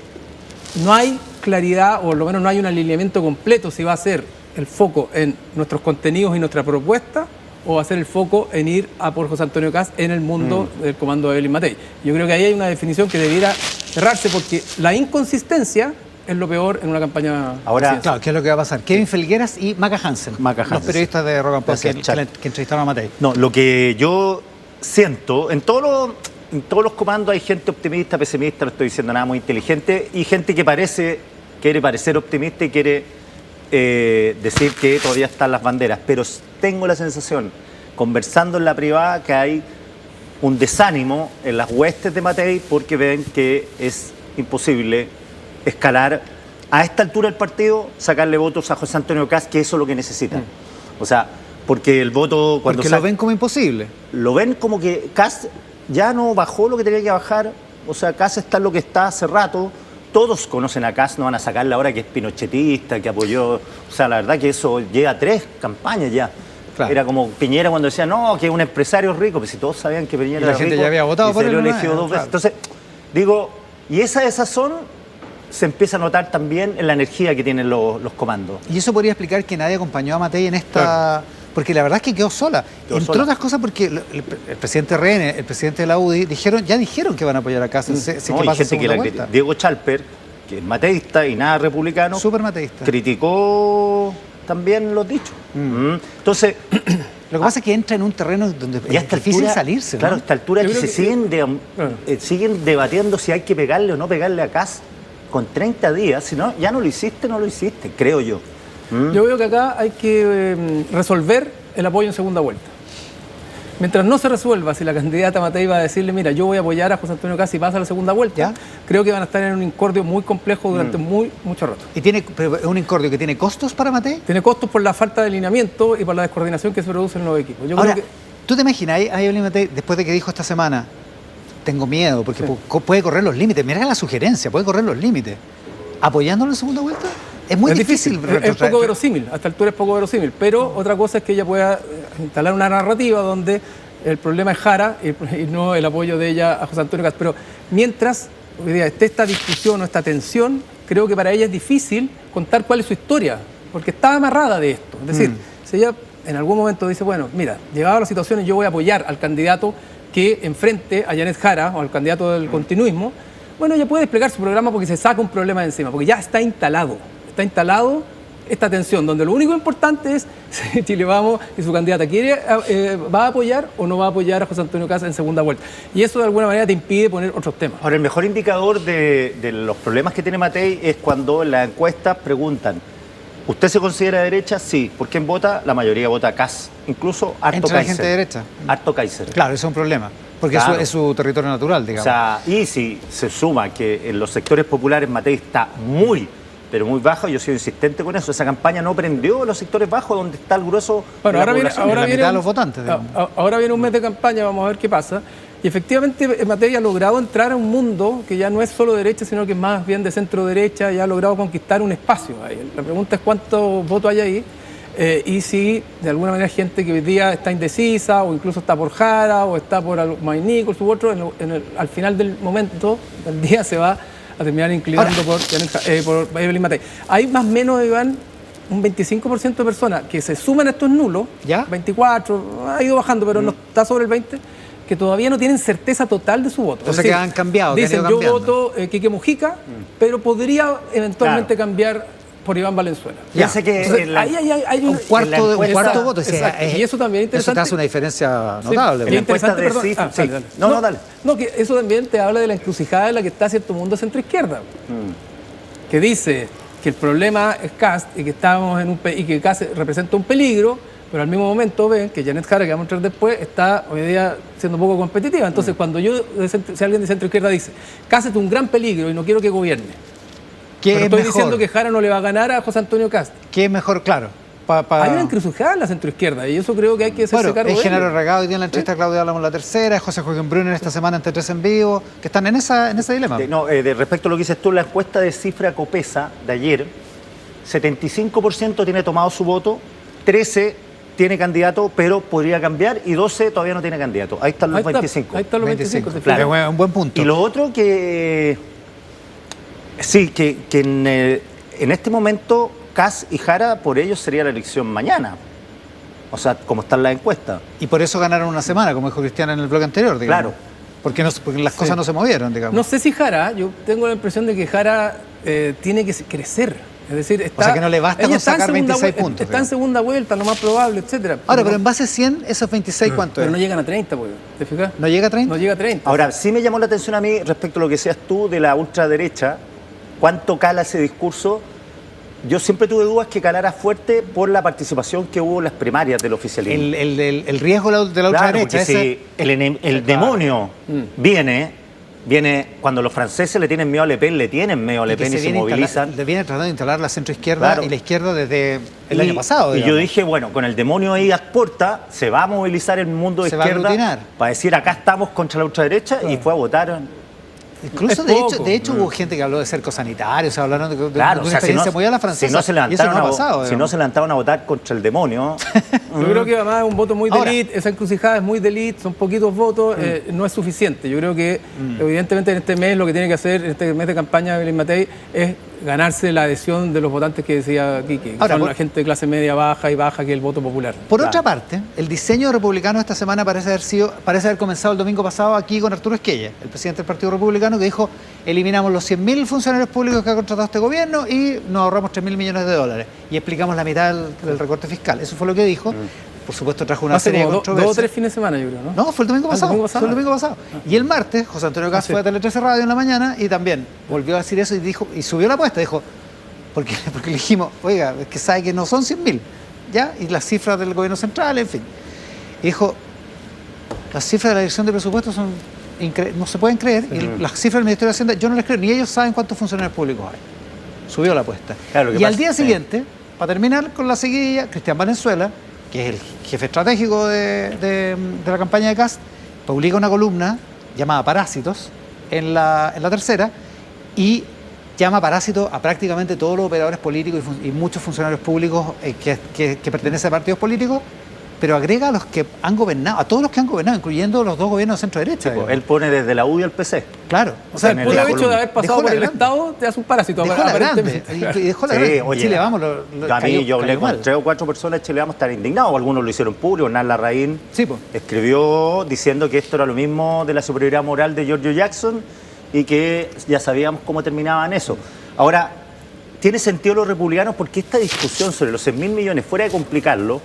no hay claridad, o por lo menos no hay un alineamiento completo si va a ser el foco en nuestros contenidos y nuestra propuesta, o va a ser el foco en ir a por José Antonio Kast en el mundo del comando de Evelyn Matei. Yo creo que ahí hay una definición que debiera cerrarse, porque la inconsistencia es lo peor en una campaña. Ahora, claro, ¿qué es lo que va a pasar? Kevin Felgueras y Maca Hansen, los periodistas de Rock and Pop que entrevistaron a Matei. No, lo que yo siento, en todos los comandos hay gente optimista, pesimista, no estoy diciendo nada muy inteligente, y gente que quiere parecer optimista y quiere decir que todavía están las banderas. Pero tengo la sensación, conversando en la privada, que hay un desánimo en las huestes de Matei porque ven que es imposible escalar a esta altura del partido, sacarle votos a José Antonio Kast, que eso es lo que necesitan. O sea, porque el voto... Porque lo ven como imposible. Lo ven como que Kast ya no bajó lo que tenía que bajar. O sea, Kast está en lo que está hace rato. Todos conocen a Kast, no van a sacarle ahora que es pinochetista, que apoyó... O sea, la verdad que eso lleva 3 campañas ya. Claro. Era como Piñera cuando decía, no, que es un empresario rico, pero si todos sabían que Piñera era rico. La gente ya había votado por él. Y se lo elegido 2 veces. Entonces, digo, y esas son... se empieza a notar también en la energía que tienen los comandos. Y eso podría explicar que nadie acompañó a Matei en esta... Claro. Porque la verdad es que quedó sola. Entre otras cosas porque el presidente RN, el presidente de la UDI, ya dijeron que van a apoyar a Kast. No, y gente que Diego Chalper, que es mateísta y nada republicano, súper mateísta, criticó también los dichos. Entonces... Lo que pasa es que entra en un terreno donde es difícil salirse, ¿no? Claro, a esta altura que siguen debatiendo si hay que pegarle o no pegarle a Kast. Con 30 días, si no, ya no lo hiciste, creo yo. Yo veo que acá hay que resolver el apoyo en segunda vuelta. Mientras no se resuelva si la candidata Matei va a decirle, mira, yo voy a apoyar a José Antonio Kast y pasa a la segunda vuelta, creo que van a estar en un incordio muy complejo durante mucho rato. ¿Y pero es un incordio que tiene costos para Matei? Tiene costos por la falta de alineamiento y por la descoordinación que se produce en los equipos. Ahora, ¿tú te imaginas a Evelyn Matei, después de que dijo esta semana, tengo miedo, porque puede correr los límites? Mirá la sugerencia, puede correr los límites. ¿Apoyándolo en segunda vuelta? Es muy difícil. Es poco verosímil, a esta altura es poco verosímil. Pero otra cosa es que ella pueda instalar una narrativa donde el problema es Jara y no el apoyo de ella a José Antonio Kast. Pero mientras hoy día esté esta discusión o esta tensión, creo que para ella es difícil contar cuál es su historia, porque está amarrada de esto. Es decir, si ella en algún momento dice, bueno, mira, llegada a la situación yo voy a apoyar al candidato que enfrente a Yanet Jara o al candidato del continuismo, bueno, ella puede desplegar su programa porque se saca un problema de encima, porque ya está instalado esta tensión, donde lo único importante es si Chile Vamos y su candidata va a apoyar o no va a apoyar a José Antonio Kast en segunda vuelta. Y eso de alguna manera te impide poner otros temas. Ahora, el mejor indicador de los problemas que tiene Matei es cuando en las encuestas preguntan, ¿usted se considera de derecha? Sí. ¿Por quién vota? La mayoría vota Kast. Incluso harto Kaiser. ¿Entre la gente de derecha? Harto Kaiser. Claro, eso es un problema. Porque claro, es su territorio natural, digamos. O sea, y si se suma que en los sectores populares Matei está pero muy bajo, yo he sido insistente con eso. Esa campaña no prendió los sectores bajos donde está el grueso de la población. La mitad de los votantes. Ahora viene un mes de campaña, vamos a ver qué pasa. Y efectivamente Matei ha logrado entrar a un mundo que ya no es solo derecha, sino que es más bien de centro derecha, y ha logrado conquistar un espacio ahí. La pregunta es cuántos votos hay ahí. y si de alguna manera gente que hoy día está indecisa o incluso está por Jara o está por Mike Nichols u otro, al final del momento, del día se va a terminar inclinando por Evelyn Matei. Hay más o menos, Iván, un 25% de personas que se suman a estos nulos, ¿ya? 24, ha ido bajando, pero no está sobre el 20%, que todavía no tienen certeza total de su voto. O sea, que han cambiado. Dicen, yo voto Quique Mujica, pero podría eventualmente cambiar por Iván Valenzuela. Ya sé que entonces, hay un cuarto voto. Y eso también es interesante. Eso te hace una diferencia notable. Sí, interesante, dale. Dale. No, que eso también te habla de la encrucijada en la que está cierto mundo centro-izquierda. Que dice que el problema es Kast y que estamos y que Kast representa un peligro, pero al mismo momento ven que Janet Jara, que vamos a entrar después, está hoy día siendo un poco competitiva. Entonces, cuando si alguien de centro-izquierda dice, Kast es un gran peligro y no quiero que gobierne, pero estoy diciendo que Jara no le va a ganar a José Antonio Kast. ¿Qué es mejor? Claro. Hay una encrucijada en la centroizquierda y eso creo que hay que hacerse cargo de ello. Es Genaro Regado hoy día en la entrevista a Claudia hablamos la tercera, es José Joaquín Brunner esta semana entre tres en vivo, que están en ese dilema. Respecto a lo que dices tú, la encuesta de Cifra Copesa de ayer, 75% tiene tomado su voto, 13% tiene candidato, pero podría cambiar, y 12% todavía no tiene candidato. Ahí están los 25. Ahí están los 25. Claro, es un buen punto. Y lo otro que en este momento Kast y Jara, por ellos sería la elección mañana. O sea, como están las encuestas. Y por eso ganaron una semana, como dijo Cristian en el bloque anterior, digamos. Claro. Porque las cosas no se movieron, digamos. No sé si Jara, yo tengo la impresión de que Jara tiene que crecer. Es decir, o sea, que no le basta con sacar 26 puntos. Está en segunda vuelta, lo más probable, etcétera. Ahora, pero en base a 100, esos 26, ¿cuánto pero es? no llegan a 30, pues. ¿Te fijas? ¿No llega a 30? No llega a 30. Ahora, sí me llamó la atención a mí respecto a lo que decías tú de la ultraderecha, cuánto cala ese discurso. Yo siempre tuve dudas que calara fuerte por la participación que hubo en las primarias del oficialismo. El riesgo de la ultraderecha. Si el demonio viene cuando los franceses le tienen miedo a Le Pen, le tienen miedo a Le Pen y se movilizan. Le viene tratando de instalar la centroizquierda y la izquierda desde el año pasado. Y yo dije, bueno, con el demonio ahí a puerta, se va a movilizar el mundo de izquierda para decir, acá estamos contra la ultraderecha, y fue a votar. Incluso, de hecho hubo gente que habló de cercos sanitarios, se hablaron de una experiencia muy a la francesa. Si no se levantaron a votar contra el demonio. Yo creo que además es un voto muy de élite, esa encrucijada es muy de élite, son poquitos votos, no es suficiente. Yo creo que evidentemente en este mes lo que tiene que hacer, en este mes de campaña de Evelyn Matei, es ganarse la adhesión de los votantes que decía Quique, que son la gente de clase media baja y baja, que es el voto popular. Por otra parte, el diseño republicano esta semana parece haber comenzado el domingo pasado aquí con Arturo Esquella, el presidente del Partido Republicano, que dijo, eliminamos los 100.000 funcionarios públicos que ha contratado este gobierno y nos ahorramos 3.000 millones de dólares. Y explicamos la mitad del recorte fiscal. Eso fue lo que dijo. Por supuesto trajo una serie de controversias. 2 o 3 fines de semana, yo creo, ¿no? No, fue el domingo pasado. Fue el domingo pasado. Y el martes, José Antonio Kast fue a Tele 13 Radio en la mañana y también volvió a decir eso y subió la apuesta. Dijo, porque le dijimos, oiga, es que sabe que no son 100.000, ¿ya? Y las cifras del gobierno central, en fin. Y dijo, las cifras de la dirección de presupuestos son no se pueden creer, y las cifras del Ministerio de Hacienda yo no les creo, ni ellos saben cuántos funcionarios públicos hay. Subió la apuesta. Claro, y al día siguiente, para terminar con la seguidilla, Cristian Valenzuela, que es el jefe estratégico de la campaña de Kast, publica una columna llamada Parásitos en la tercera y llama parásitos a prácticamente todos los operadores políticos y muchos funcionarios públicos que pertenecen a partidos políticos, pero agrega a los que han gobernado, a todos los que han gobernado, incluyendo los dos gobiernos de centro-derecha. Sí, él pone desde la U y el PC. Claro. O sea, el puro hecho de haber pasado por el Estado te hace un parásito. Dejó la grande. Y dejó la grande. Oye, Chile Vamos a mí yo hablé con 3 o 4 personas de Chile Vamos, estar indignados. Algunos lo hicieron público. Hernán Larraín escribió diciendo que esto era lo mismo de la superioridad moral de Giorgio Jackson y que ya sabíamos cómo terminaban eso. Ahora, tiene sentido los republicanos porque esta discusión sobre los 100.000 millones, fuera de complicarlo,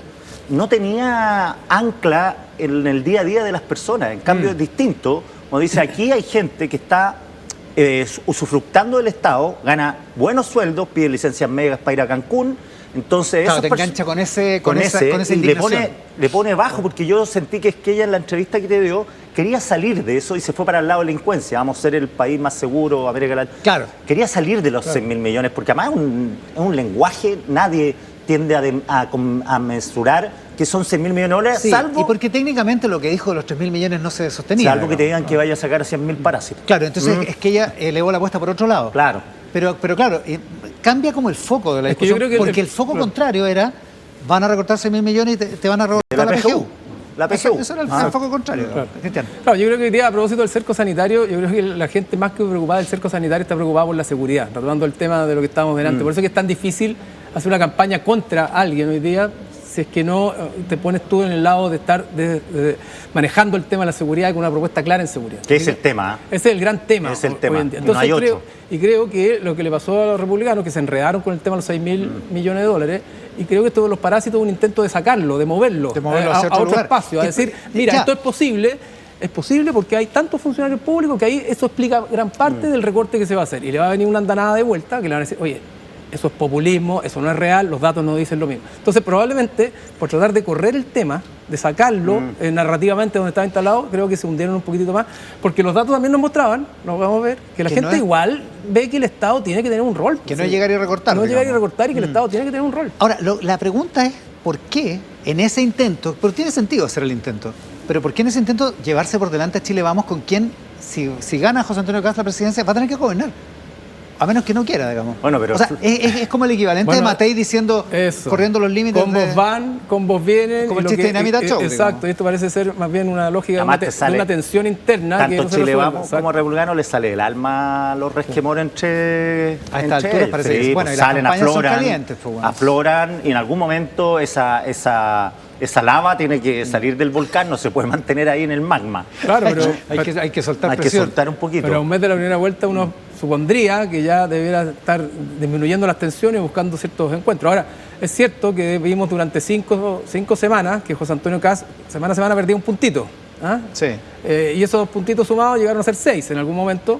no tenía ancla en el día a día de las personas. En cambio, es distinto. Como dice, aquí hay gente que está usufructando del Estado, gana buenos sueldos, pide licencias megas para ir a Cancún. Entonces, claro, te engancha con esa indignación. Le pone bajo, porque yo sentí que es que ella en la entrevista que te dio quería salir de eso y se fue para el lado de la delincuencia. Vamos a ser el país más seguro, América Latina. Claro. Quería salir de los 100.000 millones, porque además es un lenguaje, nadie tiende a mensurar que son 100.000 millones de dólares, sí, salvo... Y porque técnicamente lo que dijo de los 3.000 millones no se sostenía. Salvo que te digan que vaya a sacar a 100.000 parásitos. Claro, entonces es que ella elevó la apuesta por otro lado. Claro. Pero claro, cambia como el foco de la discusión, porque el foco contrario era van a recortar 6.000 millones y te van a recortar la PGU. La PGU. Eso era el foco contrario, claro. Cristian. Claro, yo creo que hoy día, a propósito del cerco sanitario, yo creo que la gente más que preocupada del cerco sanitario está preocupada por la seguridad, retomando el tema de lo que estábamos delante. Por eso es que es tan difícil hacer una campaña contra alguien hoy día, si es que no te pones tú en el lado de estar manejando el tema de la seguridad con una propuesta clara en seguridad. ¿Qué es el tema? Ese es el gran tema. Es el tema. Hoy en día. Entonces, no hay otro. creo que lo que le pasó a los republicanos, que se enredaron con el tema de los 6.000 millones de dólares, y creo que esto de los parásitos es un intento de sacarlo, de moverlo hacia a otro lugar. espacio, a decir, mira, esto es posible porque hay tantos funcionarios públicos que ahí eso explica gran parte del recorte que se va a hacer. Y le va a venir una andanada de vuelta que le van a decir, oye, eso es populismo, eso no es real, los datos no dicen lo mismo. Entonces, probablemente, por tratar de correr el tema, de sacarlo narrativamente donde estaba instalado, creo que se hundieron un poquitito más, porque los datos también nos mostraban, lo vamos a ver, que la gente igual ve que el Estado tiene que tener un rol. Que no es llegar y recortar. No es llegar y recortar y que el Estado tiene que tener un rol. Ahora, la pregunta es, ¿por qué en ese intento, porque tiene sentido hacer el intento, pero ¿por qué en ese intento llevarse por delante a Chile Vamos con quien, si gana José Antonio Cast la presidencia, va a tener que gobernar? A menos que no quiera, digamos. Bueno, pero... O sea, es como el equivalente de Matei diciendo, corriendo los límites. Con vos van, con vos vienen. Como el chiste de Dinamita Show. Exacto, digamos. Y esto parece ser más bien una lógica de una tensión interna. Tanto Chile Vamos como Republicano les sale el alma los resquemores entre a esta altura parece que bueno, salen, afloran y en algún momento esa lava tiene que salir del volcán, no se puede mantener ahí en el magma. Claro, pero hay que soltar presión. Hay que soltar un poquito. Pero a un mes de la primera vuelta uno supondría que ya debiera estar disminuyendo las tensiones y buscando ciertos encuentros. Ahora, es cierto que vimos durante cinco semanas que José Antonio Cast semana a semana perdía un puntito. ¿Ah? Sí. Y esos puntitos sumados llegaron a ser 6 en algún momento.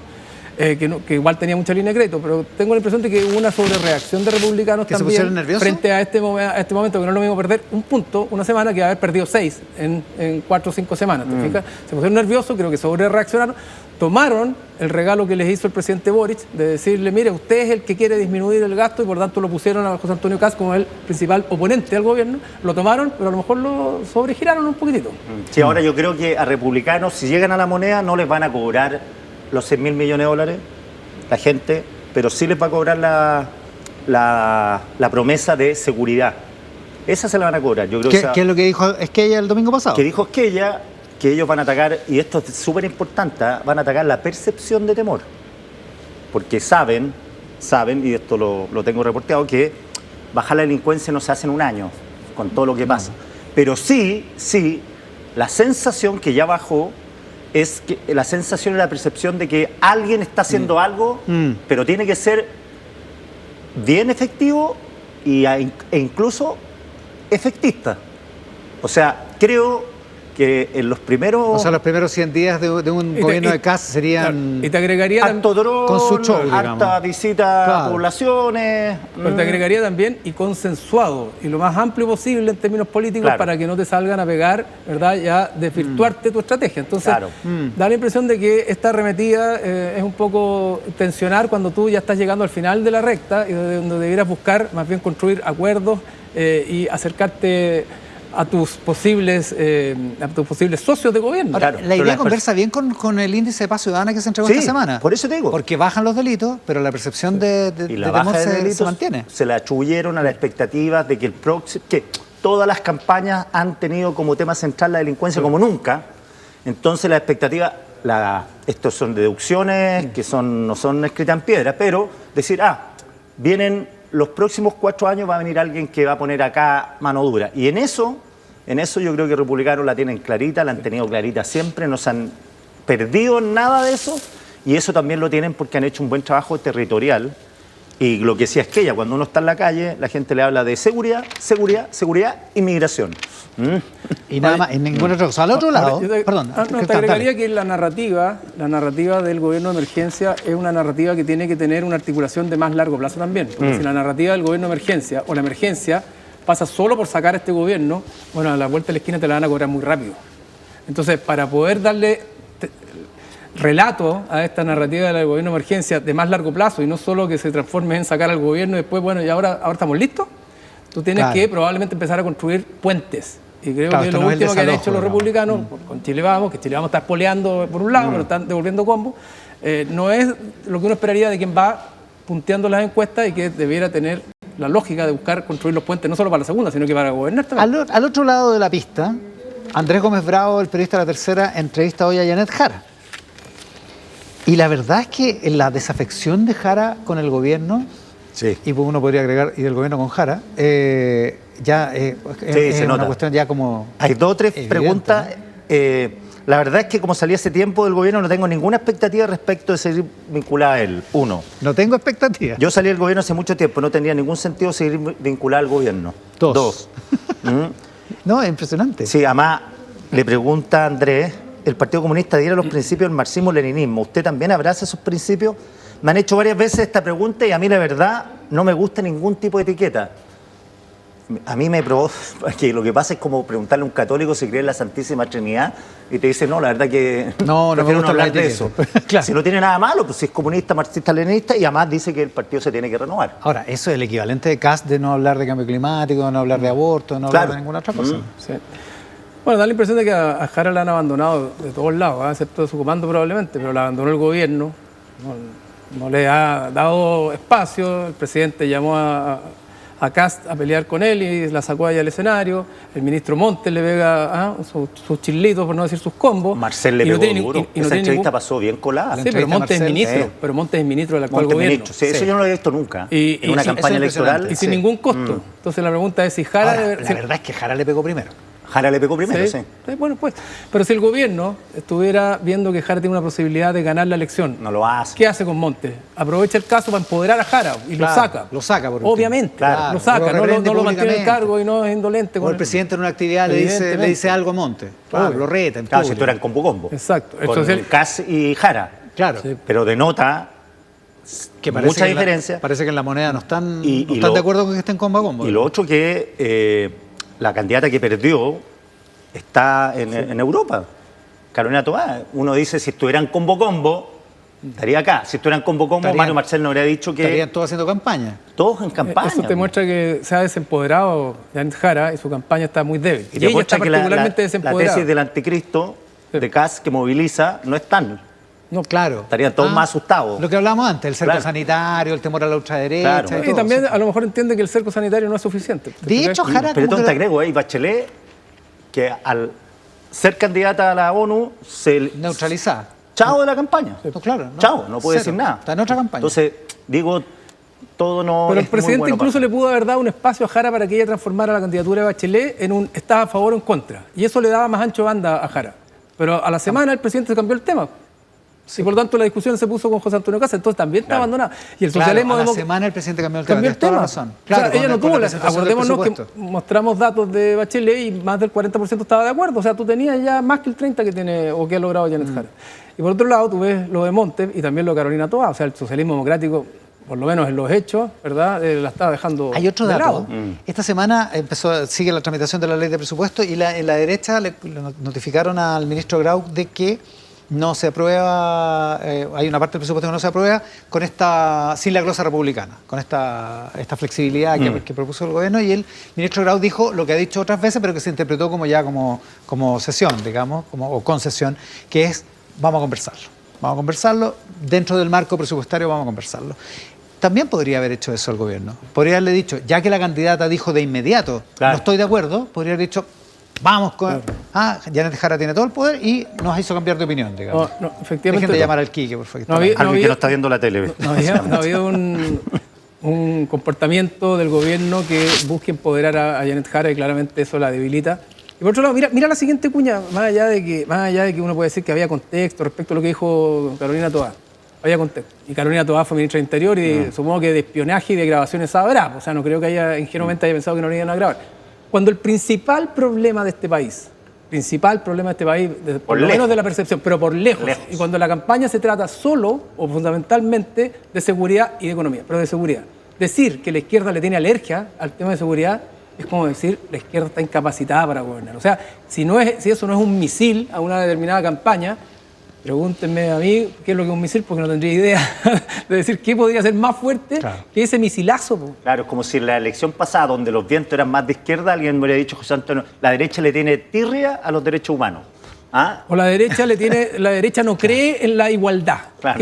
Que igual tenía mucha línea de crédito, pero tengo la impresión de que hubo una sobrereacción de republicanos ¿Que también se pusieron nerviosos? frente a este momento, que no es lo mismo perder un punto una semana que haber perdido 6 en 4 o 5 semanas. ¿Te fijas? Se pusieron nerviosos, creo que sobrereaccionaron, tomaron el regalo que les hizo el presidente Boric de decirle, mire, usted es el que quiere disminuir el gasto y por tanto lo pusieron a José Antonio Cast como el principal oponente al gobierno, lo tomaron, pero a lo mejor lo sobregiraron un poquitito. Sí, ahora yo creo que a republicanos, si llegan a la moneda, no les van a cobrar los 6.000 millones de dólares, la gente, pero sí les va a cobrar la promesa de seguridad. Esa se la van a cobrar. Yo creo ¿Qué es lo que dijo Esquella el domingo pasado? Que dijo Esquella que ellos van a atacar, y esto es súper importante, van a atacar la percepción de temor. Porque saben, y esto lo tengo reporteado, que bajar la delincuencia no se hace en un año, con todo lo que pasa. Pero sí, la sensación que ya bajó es que la sensación y la percepción de que alguien está haciendo algo, pero tiene que ser bien efectivo e incluso efectista. O sea, creo que en los primeros... O sea, los primeros 100 días de un gobierno de Cast serían... Y te agregaría harto dron, con su show, harta visita a poblaciones... Pero te agregaría también y consensuado, y lo más amplio posible en términos políticos, para que no te salgan a pegar, ¿verdad? Ya desvirtuarte tu estrategia. Entonces, da la impresión de que esta arremetida es un poco tensionar cuando tú ya estás llegando al final de la recta y donde debieras buscar más bien construir acuerdos y acercarte a tus posibles socios de gobierno. Ahora, la idea conversa bien con el índice de paz ciudadana que se entregó esta semana. Por eso te digo. Porque bajan los delitos, pero la percepción de temor se mantiene. Se le atribuyeron a las expectativas de que que todas las campañas han tenido como tema central la delincuencia como nunca. Entonces la expectativa, estos son deducciones que no son escritas en piedra, pero decir, vienen los próximos 4 años, va a venir alguien que va a poner acá mano dura. Y en eso yo creo que republicanos la tienen clarita, la han tenido clarita siempre, no se han perdido nada de eso, y eso también lo tienen porque han hecho un buen trabajo territorial. Y lo que decía Esquella, cuando uno está en la calle, la gente le habla de seguridad y migración. Y nada más, en ninguna otra cosa. Al otro lado, perdón. Te agregaría que la narrativa del gobierno de emergencia es una narrativa que tiene que tener una articulación de más largo plazo también. Porque si la narrativa del gobierno de emergencia o la emergencia pasa solo por sacar a este gobierno, bueno, a la vuelta de la esquina te la van a cobrar muy rápido. Entonces, para poder darle relato a esta narrativa del gobierno de emergencia de más largo plazo y no solo que se transforme en sacar al gobierno y después, bueno, y ahora estamos listos, tú tienes que probablemente empezar a construir puentes. Y creo que lo último que han hecho los republicanos con Chile Vamos, que Chile Vamos está espoleando por un lado, pero están devolviendo combos, no es lo que uno esperaría de quien va punteando las encuestas y que debiera tener la lógica de buscar construir los puentes no solo para la segunda, sino que para gobernar también. Al otro lado de la pista, Andrés Gómez Bravo, el periodista de La Tercera, entrevista hoy a Janet Jara. Y la verdad es que la desafección de Jara con el gobierno, sí, y uno podría agregar, y del gobierno con Jara, ya es una cuestión ya como... Hay 2 o 3 evidente, preguntas. ¿no? La verdad es que como salí hace tiempo del gobierno no tengo ninguna expectativa respecto de seguir vinculada a él. 1. No tengo expectativas. Yo salí del gobierno hace mucho tiempo, no tendría ningún sentido seguir vinculado al gobierno. 2. No, es impresionante. Sí, además le pregunta a Andrés, el Partido Comunista diera los principios del marxismo-leninismo. ¿Usted también abraza esos principios? Me han hecho varias veces esta pregunta y a mí la verdad no me gusta ningún tipo de etiqueta. A mí me provoca, que lo que pasa es como preguntarle a un católico si cree en la Santísima Trinidad y te dice, no, la verdad que no me gusta hablar de eso. Claro. Si no tiene nada malo, pues si es comunista, marxista, leninista y además dice que el partido se tiene que renovar. Ahora, eso es el equivalente de Kast de no hablar de cambio climático, de no hablar de aborto, de no hablar de ninguna otra cosa. Sí. Bueno, da la impresión de que a Jara la han abandonado de todos lados, excepto de su comando probablemente, pero la abandonó el gobierno, no le ha dado espacio, el presidente llamó a Kast a pelear con él y la sacó allá al escenario, el ministro Montes le pega sus chilitos, por no decir sus combos. Marcel le pegó duro, esa entrevista pasó bien colada. Sí, pero Montes es ministro, pero Montes es ministro del actual gobierno. Sí, eso yo no lo he visto nunca, en una campaña electoral. Y sin ningún costo. Entonces la pregunta es si Jara... Ahora, la verdad es que Jara le pegó primero. Jara le pegó primero, sí. Bueno, pues, pero si el gobierno estuviera viendo que Jara tiene una posibilidad de ganar la elección, no lo hace. ¿Qué hace con Montes? Aprovecha el caso para empoderar a Jara y lo saca. Lo saca, por último. Obviamente, claro, lo saca, no lo mantiene en el cargo y no es indolente. O el presidente en una actividad le dice algo a Montes. Claro, lo reta. Claro, si tú eras combo. Exacto. Con Kast y Jara. Claro. Sí. Pero denota que mucha diferencia. Parece que en la moneda no están de acuerdo con que estén combo a combo. Y lo otro que la candidata que perdió está en Europa, Carolina Toá. Uno dice, si estuvieran combo, estaría acá. Si estuvieran combo, Mario Marcel no habría dicho que... Estarían todos haciendo campaña. Todos en campaña. Eso te muestra que se ha desempoderado Janet Jara y su campaña está muy débil. Y ella está particularmente desempoderada. La tesis del anticristo de Kast que moviliza no es tan... No, claro. Estarían todos más asustados. Lo que hablábamos antes, el cerco sanitario, el temor a la ultraderecha. Claro. Y también a lo mejor entiende que el cerco sanitario no es suficiente. De hecho, Jara... Pero te agrego, Bachelet, que al ser candidata a la ONU se neutraliza. Chao de la campaña. No, claro. Chao, no puede decir nada. Está en otra campaña. Entonces, digo, todo no. Pero el presidente incluso le pudo haber dado un espacio a Jara para que ella transformara la candidatura de Bachelet en un estaba a favor o en contra. Y eso le daba más ancho de banda a Jara. Pero a la semana el presidente cambió el tema. Sí. Y por lo tanto la discusión se puso con José Antonio Cast, entonces también está abandonada. Y el socialismo... a la semana el presidente cambió el tema. Tienes toda la razón. Claro, o sea, ella no tuvo acordémonos que mostramos datos de Bachelet y más del 40% estaba de acuerdo. O sea, tú tenías ya más que el 30% que tiene o que ha logrado Janet Jara. Y por otro lado, tú ves lo de Montes y también lo de Carolina Toá. O sea, el socialismo democrático, por lo menos en los hechos, ¿verdad? La estaba dejando. Hay otro dato. Esta semana sigue la tramitación de la ley de presupuesto y en la derecha le notificaron al ministro Grau de que no se aprueba, hay una parte del presupuesto que no se aprueba sin la glosa republicana, con esta flexibilidad que propuso el gobierno, y el ministro Grau dijo lo que ha dicho otras veces, pero que se interpretó como cesión, digamos, o concesión, que es vamos a conversarlo, dentro del marco presupuestario vamos a conversarlo. También podría haber hecho eso el gobierno, podría haberle dicho, ya que la candidata dijo de inmediato, no estoy de acuerdo, podría haber dicho, vamos con... Janet Jara tiene todo el poder y nos hizo cambiar de opinión, digamos. No, efectivamente. Dejen de llamar al Quique, por favor. Alguien que no está viendo la tele. No ha habido un comportamiento del gobierno que busque empoderar a Janet Jara y claramente eso la debilita. Y por otro lado, mira la siguiente cuña, más allá de que uno puede decir que había contexto respecto a lo que dijo Carolina Toá. Había contexto. Y Carolina Toá fue ministra de Interior y supongo que de espionaje y de grabaciones sabrá. O sea, no creo que ingenuamente haya pensado que no le iban a grabar. Cuando el principal problema de este país, por lo menos de la percepción, pero por lejos, y cuando la campaña se trata solo o fundamentalmente de seguridad y de economía, pero de seguridad. Decir que la izquierda le tiene alergia al tema de seguridad es como decir la izquierda está incapacitada para gobernar. O sea, si eso no es un misil a una determinada campaña, pregúntenme a mí qué es lo que es un misil, porque no tendría idea de decir qué podría ser más fuerte que ese misilazo. Claro, es como si en la elección pasada, donde los vientos eran más de izquierda, alguien me hubiera dicho, José Antonio, la derecha le tiene tirria a los derechos humanos. O la derecha no cree en la igualdad. Claro.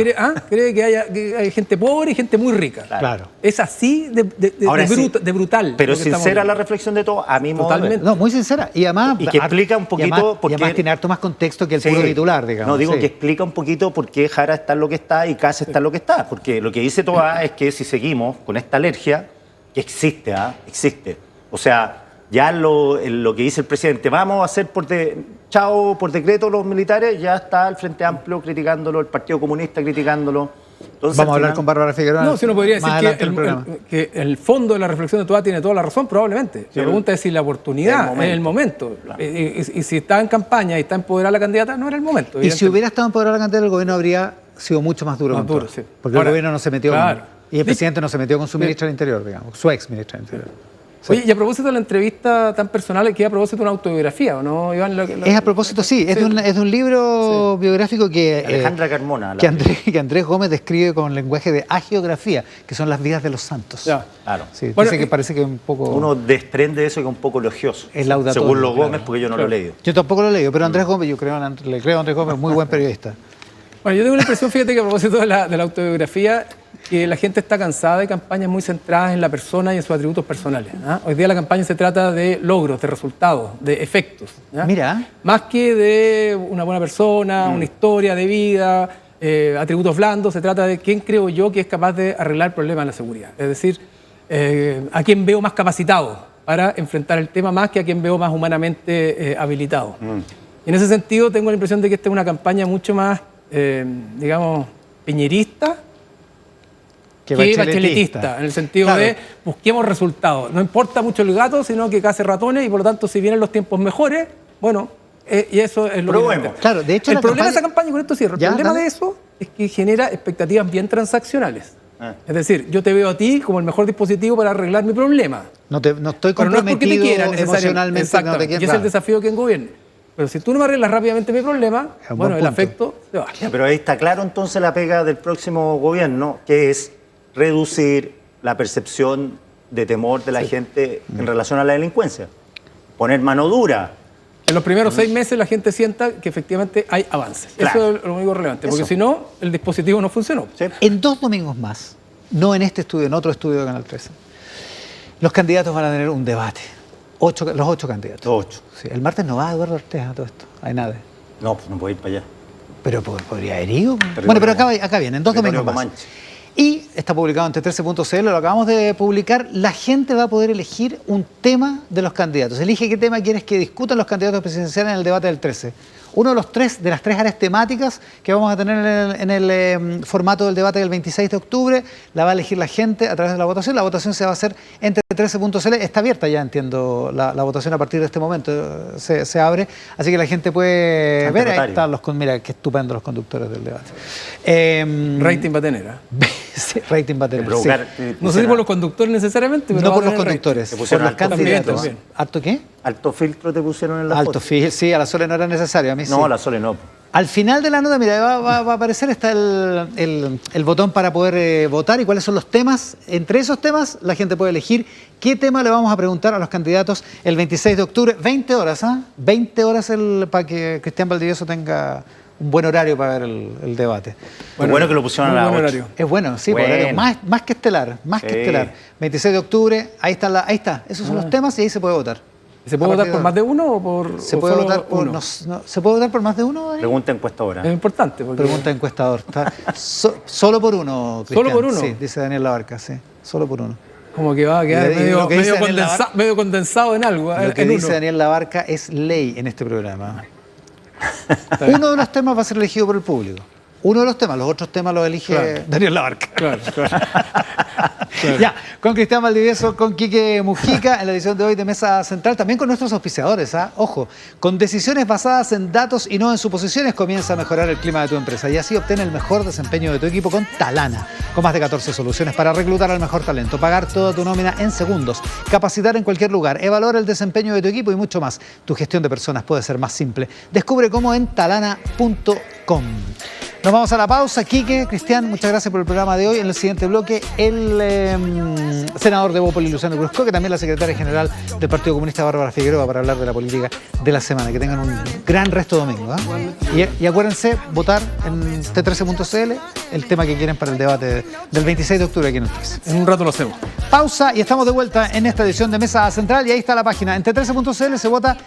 Cree que hay gente pobre y gente muy rica. Claro. Es así de brutal. Pero sincera la reflexión de todo, a mí totalmente. No, muy sincera. Y además, que explica un poquito y además tiene harto más contexto que el puro titular, digamos. No, digo que explica un poquito por qué Jara está en lo que está y Kast está en lo que está. Porque lo que dice Toá es que si seguimos con esta alergia, que existe, existe. O sea, ya lo que dice el presidente, vamos a hacer por decreto los militares, ya está el Frente Amplio criticándolo, el Partido Comunista criticándolo. Entonces, vamos a hablar con Bárbara Figueroa. No, si uno podría decir que el fondo de la reflexión de Toá tiene toda la razón, probablemente. La pregunta es si la oportunidad es el momento. Claro. Y si está en campaña y está empoderada la candidata, no era el momento. Y si hubiera estado empoderada la candidata, el gobierno habría sido mucho más duro. Sí. Porque el gobierno no se metió y el presidente no se metió con su ministra del Interior, digamos, su ex ministra del Interior. Sí. Oye, y a propósito de la entrevista tan personal, que a propósito de una autobiografía, ¿o no, Iván? Es a propósito, sí. Es de un libro biográfico que... Alejandra Carmona. Que Andrés Gómez describe con lenguaje de agiografía, que son las vidas de los santos. Ya. Claro. Sí, bueno, que parece que un poco... Uno desprende eso que es un poco elogioso. Es laudatorio. Según los Gómez, porque yo no lo he leído. Yo tampoco lo he leído, pero Andrés Gómez, le creo a Andrés Gómez, muy buen periodista. Bueno, yo tengo la impresión, fíjate, que a propósito de la autobiografía, que la gente está cansada de campañas muy centradas en la persona y en sus atributos personales. Hoy día la campaña se trata de logros, de resultados, de efectos. Mira. Más que de una buena persona, una historia de vida, atributos blandos, se trata de quién creo yo que es capaz de arreglar el problema de la seguridad. Es decir, a quién veo más capacitado para enfrentar el tema más que a quien veo más humanamente habilitado. Y en ese sentido tengo la impresión de que esta es una campaña mucho más, digamos, piñerista que bacheletista, en el sentido de busquemos resultados. No importa mucho el gato, sino que case ratones y por lo tanto si vienen los tiempos mejores, bueno, y eso es lo que... Claro, de hecho, el problema de esa campaña, con esto cierro, el problema de eso es que genera expectativas bien transaccionales. Es decir, yo te veo a ti como el mejor dispositivo para arreglar mi problema. No estoy comprometido emocionalmente. Exactamente, y es el desafío que en gobierne. Pero si tú no me arreglas rápidamente mi problema, bueno, el afecto se va. Pero ahí está claro entonces la pega del próximo gobierno, que es reducir la percepción de temor de la gente en relación a la delincuencia. Poner mano dura. En los primeros 6 meses la gente sienta que efectivamente hay avances. Claro. Eso es lo único relevante, porque si no, el dispositivo no funcionó. Sí. En 2 domingos más, no en este estudio, en otro estudio de Canal 13, los candidatos van a tener un debate. Los 8 candidatos. Los 8. Sí. El martes no va Eduardo Ortega a todo esto. Hay nada. No, pues no puede ir para allá. Pero podría haber ido. Bueno, pero acá viene, en 2 domingos más. Y está publicado en T13.cl, lo acabamos de publicar. La gente va a poder elegir un tema de los candidatos. Elige qué tema quieres que discutan los candidatos presidenciales en el debate del 13. Uno de las 3 áreas temáticas que vamos a tener en el formato del debate del 26 de octubre, la va a elegir la gente a través de la votación. La votación se va a hacer en T13.cl. Está abierta ya, entiendo, la votación a partir de este momento. Se abre, así que la gente puede ver. Ahí están mira, qué estupendo los conductores del debate. Rating va a tener, Sí, rating va a tener. Sí. No sé si por los conductores necesariamente, pero no por los conductores, por los candidatos. ¿Alto qué? Alto filtro te pusieron en la foto. Alto filtro, sí, a la Sole no era necesario, a mí sí. No, a la Sole no. Al final de la nota, mira, va a aparecer, está el botón para poder votar y cuáles son los temas. Entre esos temas, la gente puede elegir qué tema le vamos a preguntar a los candidatos el 26 de octubre. 20 horas, 20 horas para que Cristian Valdivieso tenga un buen horario para ver el debate. Bueno que lo pusieron a la 8. Es bueno, sí, bueno. Horario más que estelar, más que estelar. 26 de octubre, ahí está. Esos son los temas y ahí se puede votar. ¿Se puede votar por más de uno o por se puede votar por uno? ¿Se puede votar por más de uno, Daniel? Pregunta encuestadora. Es importante. Porque... Pregunta encuestador. Solo por uno, Cristian. ¿Solo por uno? Sí, dice Daniel Labarca, sí. Solo por uno. Como que va a quedar medio condensado en algo. Lo que dice Daniel Labarca es ley en este programa. Uno de los temas va a ser elegido por el público. Uno de los temas, los otros temas los elige Daniel Labarca. Claro. Ya, con Cristian Valdivieso, con Quique Mujica, en la edición de hoy de Mesa Central, también con nuestros auspiciadores, ojo, con decisiones basadas en datos y no en suposiciones, comienza a mejorar el clima de tu empresa y así obtén el mejor desempeño de tu equipo con Talana, con más de 14 soluciones para reclutar al mejor talento, pagar toda tu nómina en segundos, capacitar en cualquier lugar, evaluar el desempeño de tu equipo y mucho más. Tu gestión de personas puede ser más simple. Descubre cómo en talana.com. Nos vamos a la pausa. Quique, Cristian, muchas gracias por el programa de hoy. En el siguiente bloque, el senador de Bópoli, Luciano Cruzco, que también la secretaria general del Partido Comunista, Bárbara Figueroa, para hablar de la política de la semana. Que tengan un gran resto de domingo, ¿eh? Y acuérdense, votar en t13.cl el tema que quieren para el debate del 26 de octubre aquí en el 13. En un rato lo hacemos. Pausa y estamos de vuelta en esta edición de Mesa Central, y ahí está la página. En t13.cl se vota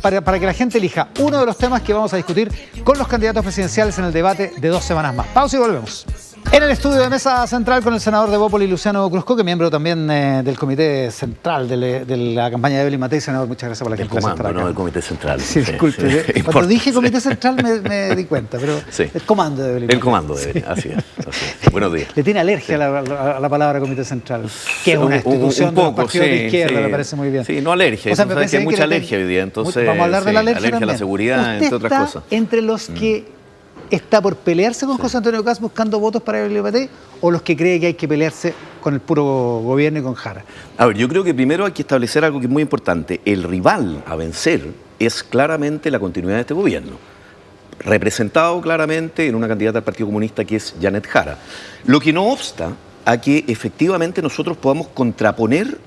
para que la gente elija uno de los temas que vamos a discutir con los candidatos presidenciales en el debate de 2 semanas más. Pausa y volvemos. En el estudio de Mesa Central con el senador de Bópoli, Luciano Cruzco, que es miembro también del comité central de la campaña de Evelyn Matei. Senador, muchas gracias por la gentileza de estar acá. No, el comité central. Sí, disculpe. Sí. Cuando dije comité central me di cuenta, pero sí. El comando de Evelyn Matei. El comando de Evelyn, así es. Buenos días. Le tiene alergia a la palabra comité central, que es una institución de los partidos de izquierda, me parece muy bien. Sí, no alergia, o sea, sabes que hay mucha alergia hoy día, entonces vamos a hablar de la alergia a la seguridad, entre otras cosas. Entre los que está por pelearse con José Antonio Kast buscando votos para Evelyn Matei, o los que cree que hay que pelearse con el puro gobierno y con Jara? A ver, yo creo que primero hay que establecer algo que es muy importante. El rival a vencer es claramente la continuidad de este gobierno, representado claramente en una candidata al Partido Comunista que es Janet Jara. Lo que no obsta a que efectivamente nosotros podamos contraponer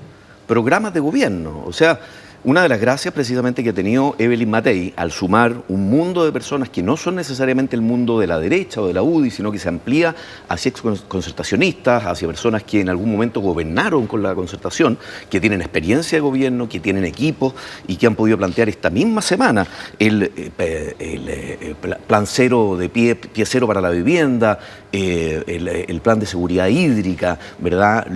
programas de gobierno. O sea, una de las gracias precisamente que ha tenido Evelyn Matei al sumar un mundo de personas que no son necesariamente el mundo de la derecha o de la UDI, sino que se amplía hacia concertacionistas, hacia personas que en algún momento gobernaron con la concertación, que tienen experiencia de gobierno, que tienen equipos y que han podido plantear esta misma semana el plan cero de pie cero para la vivienda, el plan de seguridad hídrica, ¿verdad?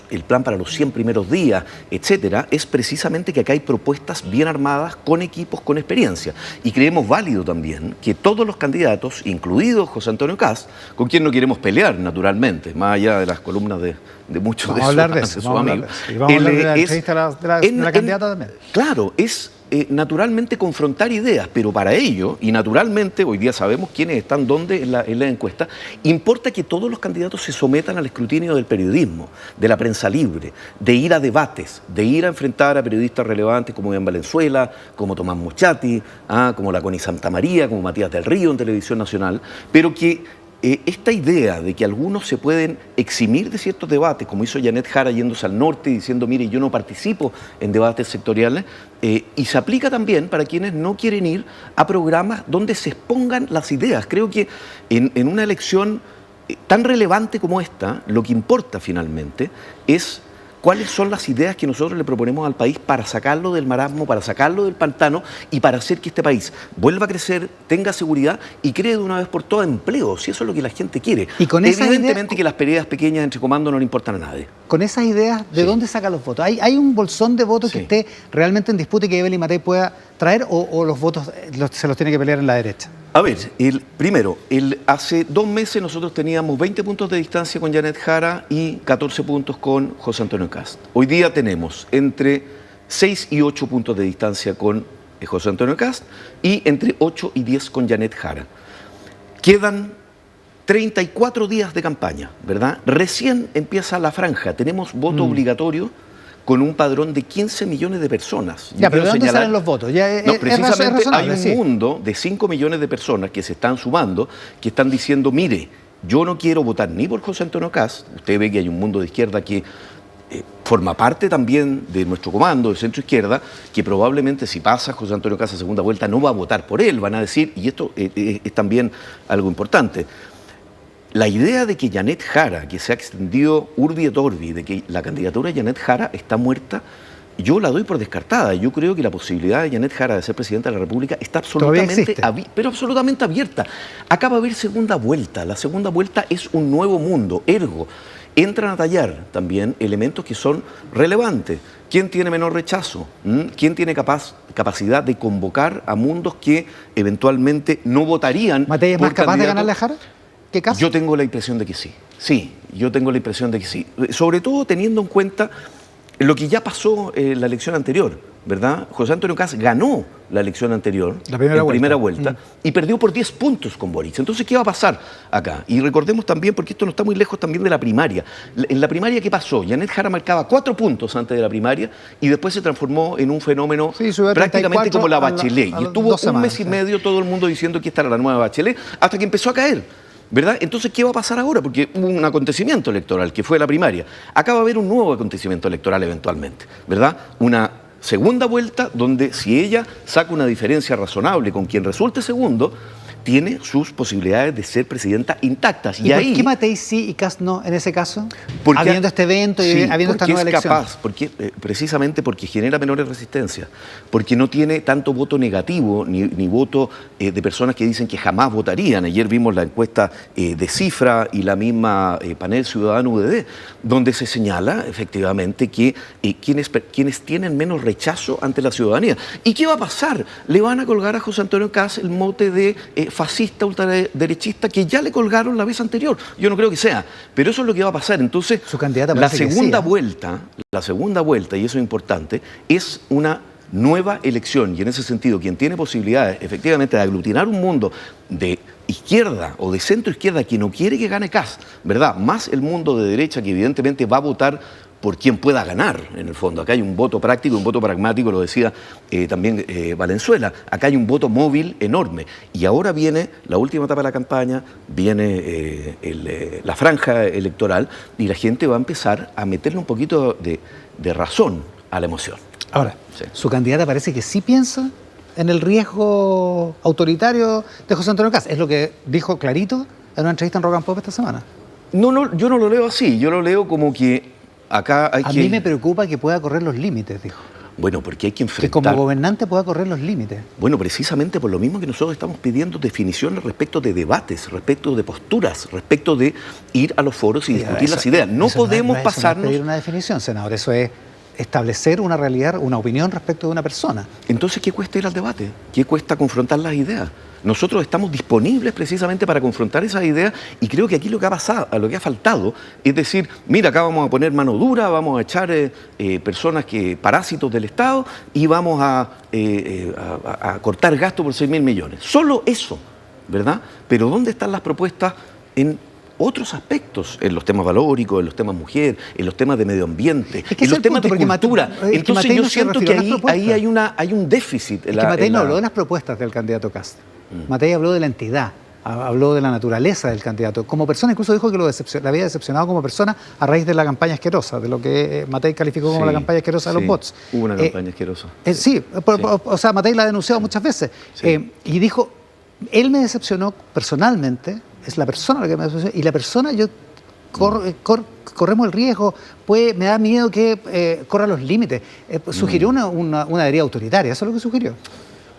El plan para los 100 primeros días, etcétera. Es precisamente que acá hay propuestas bien armadas, con equipos, con experiencia. Y creemos válido también que todos los candidatos, incluidos José Antonio Kast, con quien no queremos pelear, naturalmente, más allá de las columnas de muchos de sus amigos. Y vamos a hablar de la entrevista de la candidata también. Claro, es naturalmente confrontar ideas, pero para ello, y naturalmente, hoy día sabemos quiénes están dónde en la encuesta, importa que todos los candidatos se sometan al escrutinio del periodismo, de la prensa libre, de ir a debates, de ir a enfrentar a periodistas relevantes como Iván Valenzuela, como Tomás Mochati, como la Connie Santamaría, como Matías del Río en Televisión Nacional, pero que esta idea de que algunos se pueden eximir de ciertos debates, como hizo Janet Jara yéndose al norte y diciendo, mire, yo no participo en debates sectoriales, y se aplica también para quienes no quieren ir a programas donde se expongan las ideas. Creo que en una elección tan relevante como esta, lo que importa finalmente es cuáles son las ideas que nosotros le proponemos al país para sacarlo del marasmo, para sacarlo del pantano y para hacer que este país vuelva a crecer, tenga seguridad y cree de una vez por todas empleo, si eso es lo que la gente quiere. Y con evidentemente que las peleas pequeñas entre comandos no le importan a nadie. Con esas ideas, ¿de dónde saca los votos? ¿Hay un bolsón de votos que esté realmente en disputa y que Evelyn Matei pueda traer, o los votos se los tiene que pelear en la derecha? A ver, primero, hace 2 meses nosotros teníamos 20 puntos de distancia con Janet Jara y 14 puntos con José Antonio Kast. Hoy día tenemos entre 6 y 8 puntos de distancia con José Antonio Kast y entre 8 y 10 con Janet Jara. Quedan 34 días de campaña, ¿verdad? Recién empieza la franja, tenemos voto obligatorio con un padrón de 15 millones de personas. Ya, pero ¿de dónde salen los votos? Precisamente hay un mundo de 5 millones de personas que se están sumando, que están diciendo, mire, yo no quiero votar ni por José Antonio Kast. Usted ve que hay un mundo de izquierda que forma parte también de nuestro comando, de centro izquierda, que probablemente si pasa José Antonio Kast a segunda vuelta no va a votar por él, van a decir, y esto es también algo importante. La idea de que Janet Jara, que se ha extendido urbi et orbi, de que la candidatura de Janet Jara está muerta, yo la doy por descartada. Yo creo que la posibilidad de Janet Jara de ser presidenta de la República está absolutamente abierta. Acaba de haber segunda vuelta. La segunda vuelta es un nuevo mundo. Ergo, entran a tallar también elementos que son relevantes. ¿Quién tiene menor rechazo? ¿Quién tiene capacidad de convocar a mundos que eventualmente no votarían? ¿Matei es más capaz de ganarle a Jara? ¿Qué caso? Yo tengo la impresión de que sí. Sí, yo tengo la impresión de que sí. Sobre todo teniendo en cuenta lo que ya pasó en la elección anterior, ¿verdad? José Antonio Kast ganó la elección anterior, la primera vuelta, y perdió por 10 puntos con Boric. Entonces, ¿qué va a pasar acá? Y recordemos también, porque esto no está muy lejos también de la primaria. En la primaria, ¿qué pasó? Janet Jara marcaba 4 puntos antes de la primaria y después se transformó en un fenómeno prácticamente como la Bachelet. Y estuvo un mes y medio todo el mundo diciendo que esta era la nueva Bachelet, hasta que empezó a caer, ¿verdad? Entonces, ¿qué va a pasar ahora? Porque hubo un acontecimiento electoral, que fue la primaria. Acá va a haber un nuevo acontecimiento electoral eventualmente, ¿verdad? Una segunda vuelta donde si ella saca una diferencia razonable con quien resulte segundo, tiene sus posibilidades de ser presidenta intactas. ¿Y por qué Matei sí y Kast no en ese caso? Habiendo este evento y habiendo esta nueva elección. Capaz, precisamente porque genera menores resistencias, porque no tiene tanto voto negativo ni voto de personas que dicen que jamás votarían. Ayer vimos la encuesta de Cifra y la misma Panel Ciudadano UDD, donde se señala efectivamente que quienes tienen menos rechazo ante la ciudadanía. ¿Y qué va a pasar? Le van a colgar a José Antonio Kast el mote de fascista, ultraderechista, que ya le colgaron la vez anterior. Yo no creo que sea, pero eso es lo que va a pasar. Entonces, su candidata la segunda vuelta, y eso es importante, es una nueva elección. Y en ese sentido, quien tiene posibilidades, efectivamente, de aglutinar un mundo de izquierda o de centro izquierda que no quiere que gane Kast, ¿verdad? Más el mundo de derecha que evidentemente va a votar por quien pueda ganar, en el fondo. Acá hay un voto práctico, un voto pragmático, lo decía también Valenzuela. Acá hay un voto móvil enorme. Y ahora viene la última etapa de la campaña, viene la franja electoral, y la gente va a empezar a meterle un poquito de razón a la emoción. Ahora, su candidata parece que sí piensa en el riesgo autoritario de José Antonio Kast. Es lo que dijo clarito en una entrevista en Rock and Pop esta semana. No, yo no lo leo así. Yo lo leo como que acá hay A mí me preocupa que pueda correr los límites, dijo. Bueno, porque hay que enfrentar... Que como gobernante pueda correr los límites. Bueno, precisamente por lo mismo que nosotros estamos pidiendo definiciones respecto de debates, respecto de posturas, respecto de ir a los foros y discutir las ideas. No podemos pasarnos... No es pedir una definición, senador, eso es establecer una realidad, una opinión respecto de una persona. Entonces, ¿qué cuesta ir al debate? ¿Qué cuesta confrontar las ideas? Nosotros estamos disponibles precisamente para confrontar esas ideas, y creo que aquí lo que ha pasado, lo que ha faltado, es decir, mira, acá vamos a poner mano dura, vamos a echar personas parásitos del Estado y vamos a cortar gasto por 6.000 millones. Solo eso, ¿verdad? Pero ¿dónde están las propuestas en otros aspectos, en los temas valóricos, en los temas mujer, en los temas de medio ambiente, en los temas de cultura? Entonces yo siento que ahí hay un déficit. Es que Matei no habló de las propuestas del candidato Kast. Matei habló de la entidad, habló de la naturaleza del candidato. Como persona, incluso dijo que le había decepcionado como persona a raíz de la campaña asquerosa, de lo que Matei calificó como la campaña asquerosa de los bots. Hubo una campaña asquerosa. O sea, Matei la ha denunciado muchas veces. Y dijo, él me decepcionó personalmente, es la persona la que me decepcionó, y la persona corremos el riesgo, me da miedo que corra los límites. Sugirió una deriva autoritaria, eso es lo que sugirió.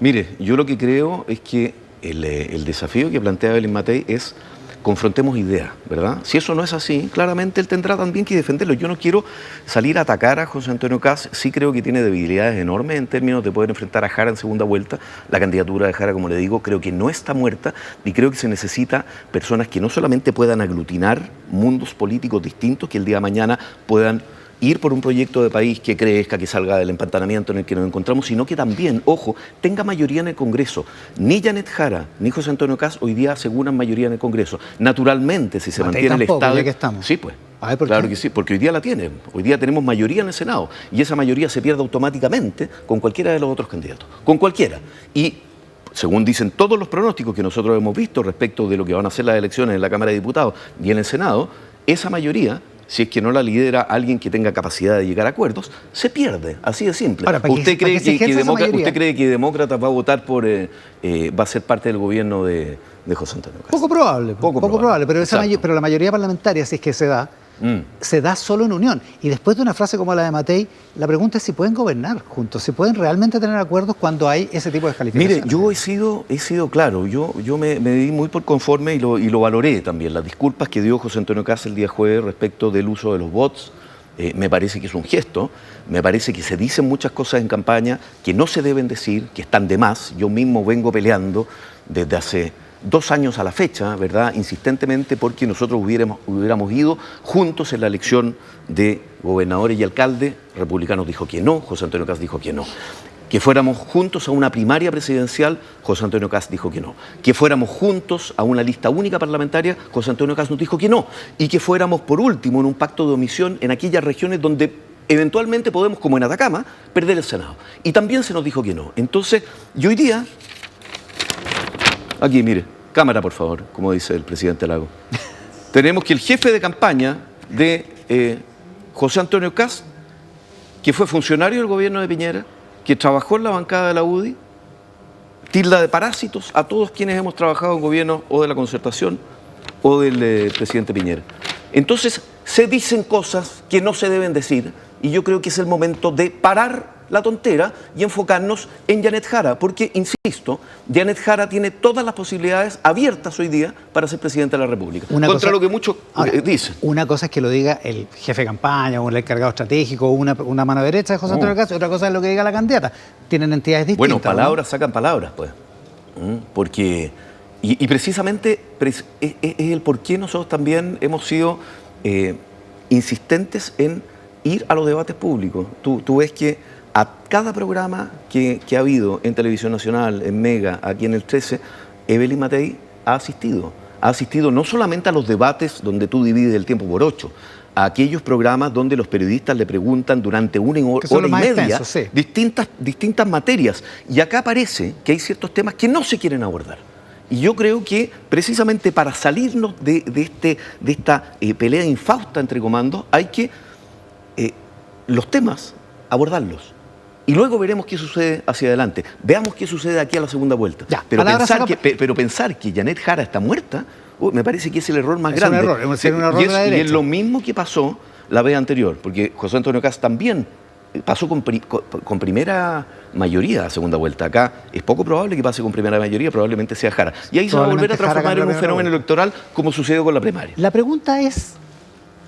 Mire, yo lo que creo es que el desafío que plantea Evelyn Matei es confrontemos ideas, ¿verdad? Si eso no es así, claramente él tendrá también que defenderlo. Yo no quiero salir a atacar a José Antonio Kast, sí creo que tiene debilidades enormes en términos de poder enfrentar a Jara en segunda vuelta. La candidatura de Jara, como le digo, creo que no está muerta, y creo que se necesita personas que no solamente puedan aglutinar mundos políticos distintos, que el día de mañana puedan ir por un proyecto de país que crezca, que salga del empantanamiento en el que nos encontramos, sino que también, ojo, tenga mayoría en el Congreso. Ni Janet Jara, ni José Antonio Kast hoy día aseguran mayoría en el Congreso. Naturalmente, si se mantiene el Estado... Ya que estamos. Sí, pues. Claro que sí, porque hoy día la tiene. Hoy día tenemos mayoría en el Senado, y esa mayoría se pierde automáticamente con cualquiera de los otros candidatos. Con cualquiera. Y según dicen todos los pronósticos que nosotros hemos visto respecto de lo que van a ser las elecciones en la Cámara de Diputados y en el Senado, esa mayoría, si es que no la lidera alguien que tenga capacidad de llegar a acuerdos, se pierde, así de simple. Ahora, ¿Usted cree que Demócratas va a votar por, va a ser parte del gobierno de José Antonio Kast? Poco probable, pero la mayoría parlamentaria, si es que se da solo en unión. Y después de una frase como la de Matei, la pregunta es si pueden gobernar juntos, si pueden realmente tener acuerdos cuando hay ese tipo de descalificaciones. Mire, yo he sido claro, yo me di muy por conforme y lo valoré también. Las disculpas que dio José Antonio Kast el día jueves respecto del uso de los bots, me parece que es un gesto, me parece que se dicen muchas cosas en campaña que no se deben decir, que están de más. Yo mismo vengo peleando desde hace 2 años a la fecha, ¿verdad?, insistentemente porque nosotros hubiéramos ido juntos en la elección de gobernadores y alcaldes. Republicanos dijo que no, José Antonio Kast dijo que no. Que fuéramos juntos a una primaria presidencial, José Antonio Kast dijo que no. Que fuéramos juntos a una lista única parlamentaria, José Antonio Kast nos dijo que no. Y que fuéramos, por último, en un pacto de omisión en aquellas regiones donde eventualmente podemos, como en Atacama, perder el Senado. Y también se nos dijo que no. Entonces, y hoy día, aquí, mire, cámara, por favor, como dice el presidente Lago. Tenemos que el jefe de campaña de José Antonio Kast, que fue funcionario del gobierno de Piñera, que trabajó en la bancada de la UDI, tilda de parásitos a todos quienes hemos trabajado en gobierno o de la Concertación o del presidente Piñera. Entonces, se dicen cosas que no se deben decir y yo creo que es el momento de parar la tontera y enfocarnos en Janet Jara, porque, insisto, Janet Jara tiene todas las posibilidades abiertas hoy día para ser presidenta de la República. Contra lo que muchos dicen. Una cosa es que lo diga el jefe de campaña o el encargado estratégico o una mano derecha de José Antonio Kast, otra cosa es lo que diga la candidata. Tienen entidades distintas. Bueno, palabras sacan palabras, pues. Porque, y precisamente es el por qué nosotros también hemos sido insistentes en ir a los debates públicos. Tú ves que a cada programa que ha habido en Televisión Nacional, en Mega, aquí en el 13, Evelyn Matei ha asistido. Ha asistido no solamente a los debates donde tú divides el tiempo por 8, a aquellos programas donde los periodistas le preguntan durante una hora y media distintas materias. Y acá parece que hay ciertos temas que no se quieren abordar. Y yo creo que precisamente para salirnos de esta pelea infausta entre comandos, hay que los temas abordarlos. Y luego veremos qué sucede hacia adelante. Veamos qué sucede aquí a la segunda vuelta. Ya, pero pensar que Janet Jara está muerta, me parece que es el error más grande. Es un error de la derecha. Y es lo mismo que pasó la vez anterior, porque José Antonio Kast también pasó con primera mayoría a segunda vuelta. Acá es poco probable que pase con primera mayoría, probablemente sea Jara. Y ahí se va a volver a transformar en un fenómeno electoral como sucedió con la primaria. La pregunta es,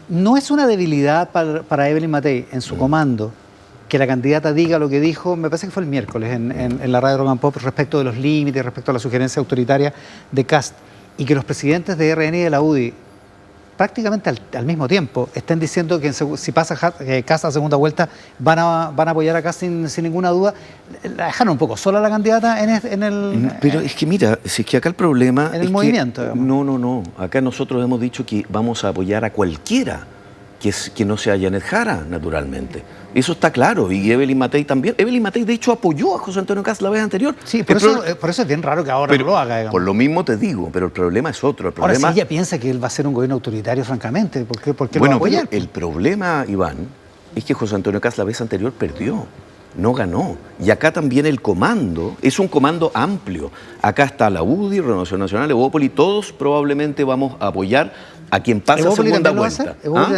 ¿no es una debilidad para Evelyn Matei en su comando que la candidata diga lo que dijo, me parece que fue el miércoles en la radio Rock and Pop, respecto de los límites, respecto a la sugerencia autoritaria de Kast, y que los presidentes de RN y de la UDI prácticamente al mismo tiempo estén diciendo que si pasa Kast a segunda vuelta van a apoyar a Kast sin ninguna duda? La dejaron un poco sola la candidata en el... Pero es que mira, si es que acá el problema... En el movimiento, digamos. No. Acá nosotros hemos dicho que vamos a apoyar a cualquiera que no sea Janet Jara, naturalmente. Eso está claro, y Evelyn Matei también. Evelyn Matei, de hecho, apoyó a José Antonio Kast la vez anterior. Sí, por eso es bien raro que ahora no lo haga, digamos. Por lo mismo te digo, pero el problema es otro. Ahora, si ella piensa que él va a ser un gobierno autoritario, francamente, ¿por qué lo va a apoyar? El problema, Iván, es que José Antonio Kast la vez anterior perdió. No ganó. Y acá también el comando es un comando amplio. Acá está la UDI, Renovación Nacional, Evópoli, todos probablemente vamos a apoyar a quien pasa a segunda vuelta.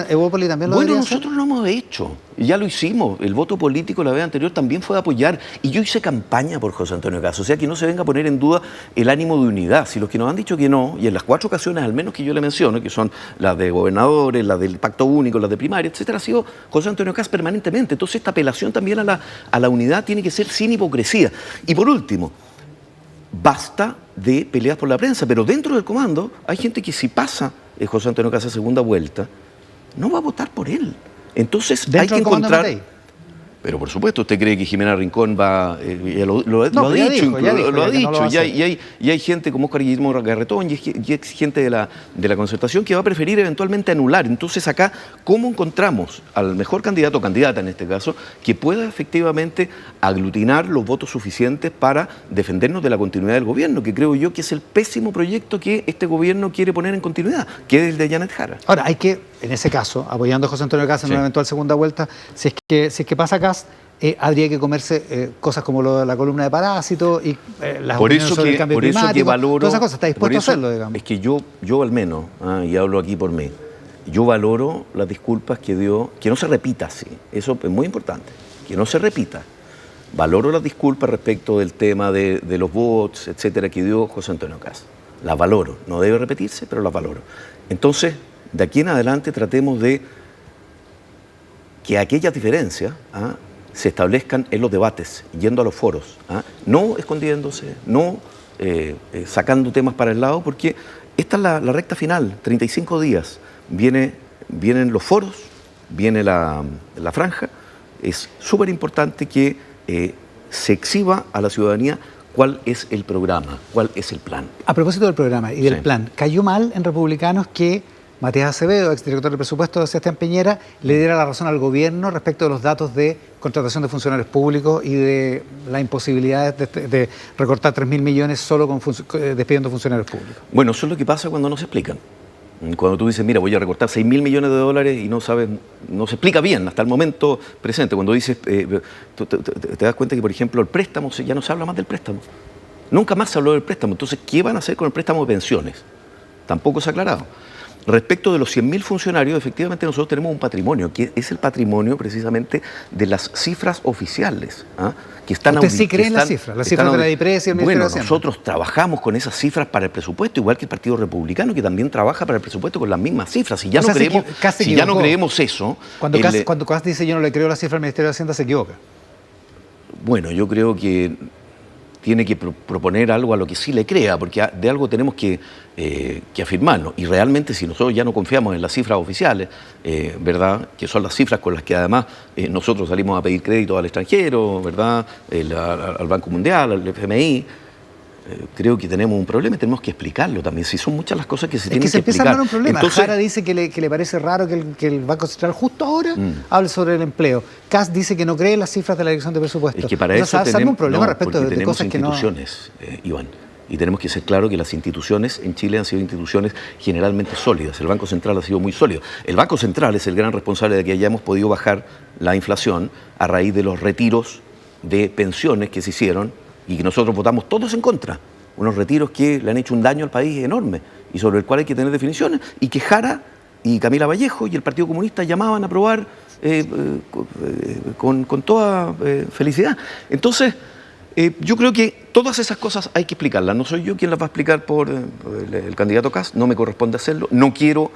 ¿Evópoli también lo Bueno, debería nosotros lo hemos hecho. Ya lo hicimos. El voto político la vez anterior también fue de apoyar. Y yo hice campaña por José Antonio Kast. O sea, que no se venga a poner en duda el ánimo de unidad. Si los que nos han dicho que no, y en las 4 ocasiones al menos que yo le menciono, que son las de gobernadores, las del pacto único, las de primaria, etcétera, ha sido José Antonio Kast permanentemente. Entonces esta apelación también a la unidad tiene que ser sin hipocresía. Y por último, basta de peleas por la prensa, pero dentro del comando hay gente que si pasa José Antonio Kast a segunda vuelta, no va a votar por él. Entonces hay que encontrar... Pero por supuesto, ¿usted cree que Jimena Rincón va...? Lo ha dicho. Y hay gente como Oscar Guillermo Garretón y gente de la Concertación que va a preferir eventualmente anular. Entonces acá, ¿cómo encontramos al mejor candidato o candidata en este caso que pueda efectivamente aglutinar los votos suficientes para defendernos de la continuidad del gobierno? Que creo yo que es el pésimo proyecto que este gobierno quiere poner en continuidad, que es el de Janet Jara. Ahora, hay que, en ese caso, apoyando a José Antonio Kast en una eventual segunda vuelta, si es que pasa Kast, habría que comerse cosas como la columna de parásitos y las opiniones sobre el cambio climático, valoro, todas esas cosas. ¿Está dispuesto a hacerlo, digamos? Es que yo al menos, y hablo aquí por mí, yo valoro las disculpas que dio, que no se repita así, eso es muy importante, que no se repita. Valoro las disculpas respecto del tema de los bots, etcétera, que dio José Antonio Kast. Las valoro, no debe repetirse, pero las valoro. Entonces, de aquí en adelante tratemos de que aquellas diferencias se establezcan en los debates, yendo a los foros, no escondiéndose, no sacando temas para el lado, porque esta es la recta final, 35 días. Vienen los foros, viene la franja. Es súper importante que se exhiba a la ciudadanía cuál es el programa, cuál es el plan. A propósito del programa y del plan, cayó mal en Republicanos que Matías Acevedo, exdirector de presupuesto de Sebastián Piñera, le diera la razón al gobierno respecto de los datos de contratación de funcionarios públicos y de la imposibilidad de recortar 3.000 millones solo despidiendo funcionarios públicos. Bueno, eso es lo que pasa cuando no se explican. Cuando tú dices, mira, voy a recortar 6.000 millones de dólares y no se explica bien hasta el momento presente. Cuando dices, te das cuenta que, por ejemplo, el préstamo, ya no se habla más del préstamo. Nunca más se habló del préstamo. Entonces, ¿qué van a hacer con el préstamo de pensiones? Tampoco se ha aclarado. Respecto de los 100.000 funcionarios, efectivamente nosotros tenemos un patrimonio, que es el patrimonio precisamente de las cifras oficiales. Que están ¿Usted sí cree en las cifras de la DIPRES y el Ministerio de Hacienda? Nosotros trabajamos con esas cifras para el presupuesto, igual que el Partido Republicano, que también trabaja para el presupuesto con las mismas cifras. Si ya no creemos eso... Cuando Kast dice yo no le creo la cifra al Ministerio de Hacienda, se equivoca. Bueno, yo creo que tiene que proponer algo a lo que sí le crea, porque de algo tenemos que afirmarnos. Y realmente, si nosotros ya no confiamos en las cifras oficiales, ¿verdad?, que son las cifras con las que además nosotros salimos a pedir crédito al extranjero, ¿verdad?, al Banco Mundial, al FMI, creo que tenemos un problema y tenemos que explicarlo también. Si son muchas las cosas que se tienen que explicar. Es que se empieza a dar un problema. Entonces, Jara dice que le parece raro que el Banco Central justo ahora hable sobre el empleo. Kast dice que no cree en las cifras de la Dirección de Presupuesto. Es que para eso tenemos un problema respecto de cosas que no... instituciones, Iván. Y tenemos que ser claros que las instituciones en Chile han sido instituciones generalmente sólidas. El Banco Central ha sido muy sólido. El Banco Central es el gran responsable de que hayamos podido bajar la inflación a raíz de los retiros de pensiones que se hicieron y que nosotros votamos todos en contra. Unos retiros que le han hecho un daño al país enorme y sobre el cual hay que tener definiciones, y que Jara y Camila Vallejo y el Partido Comunista llamaban a aprobar con toda felicidad. Entonces, yo creo que todas esas cosas hay que explicarlas. No soy yo quien las va a explicar por el candidato Kast, no me corresponde hacerlo. No quiero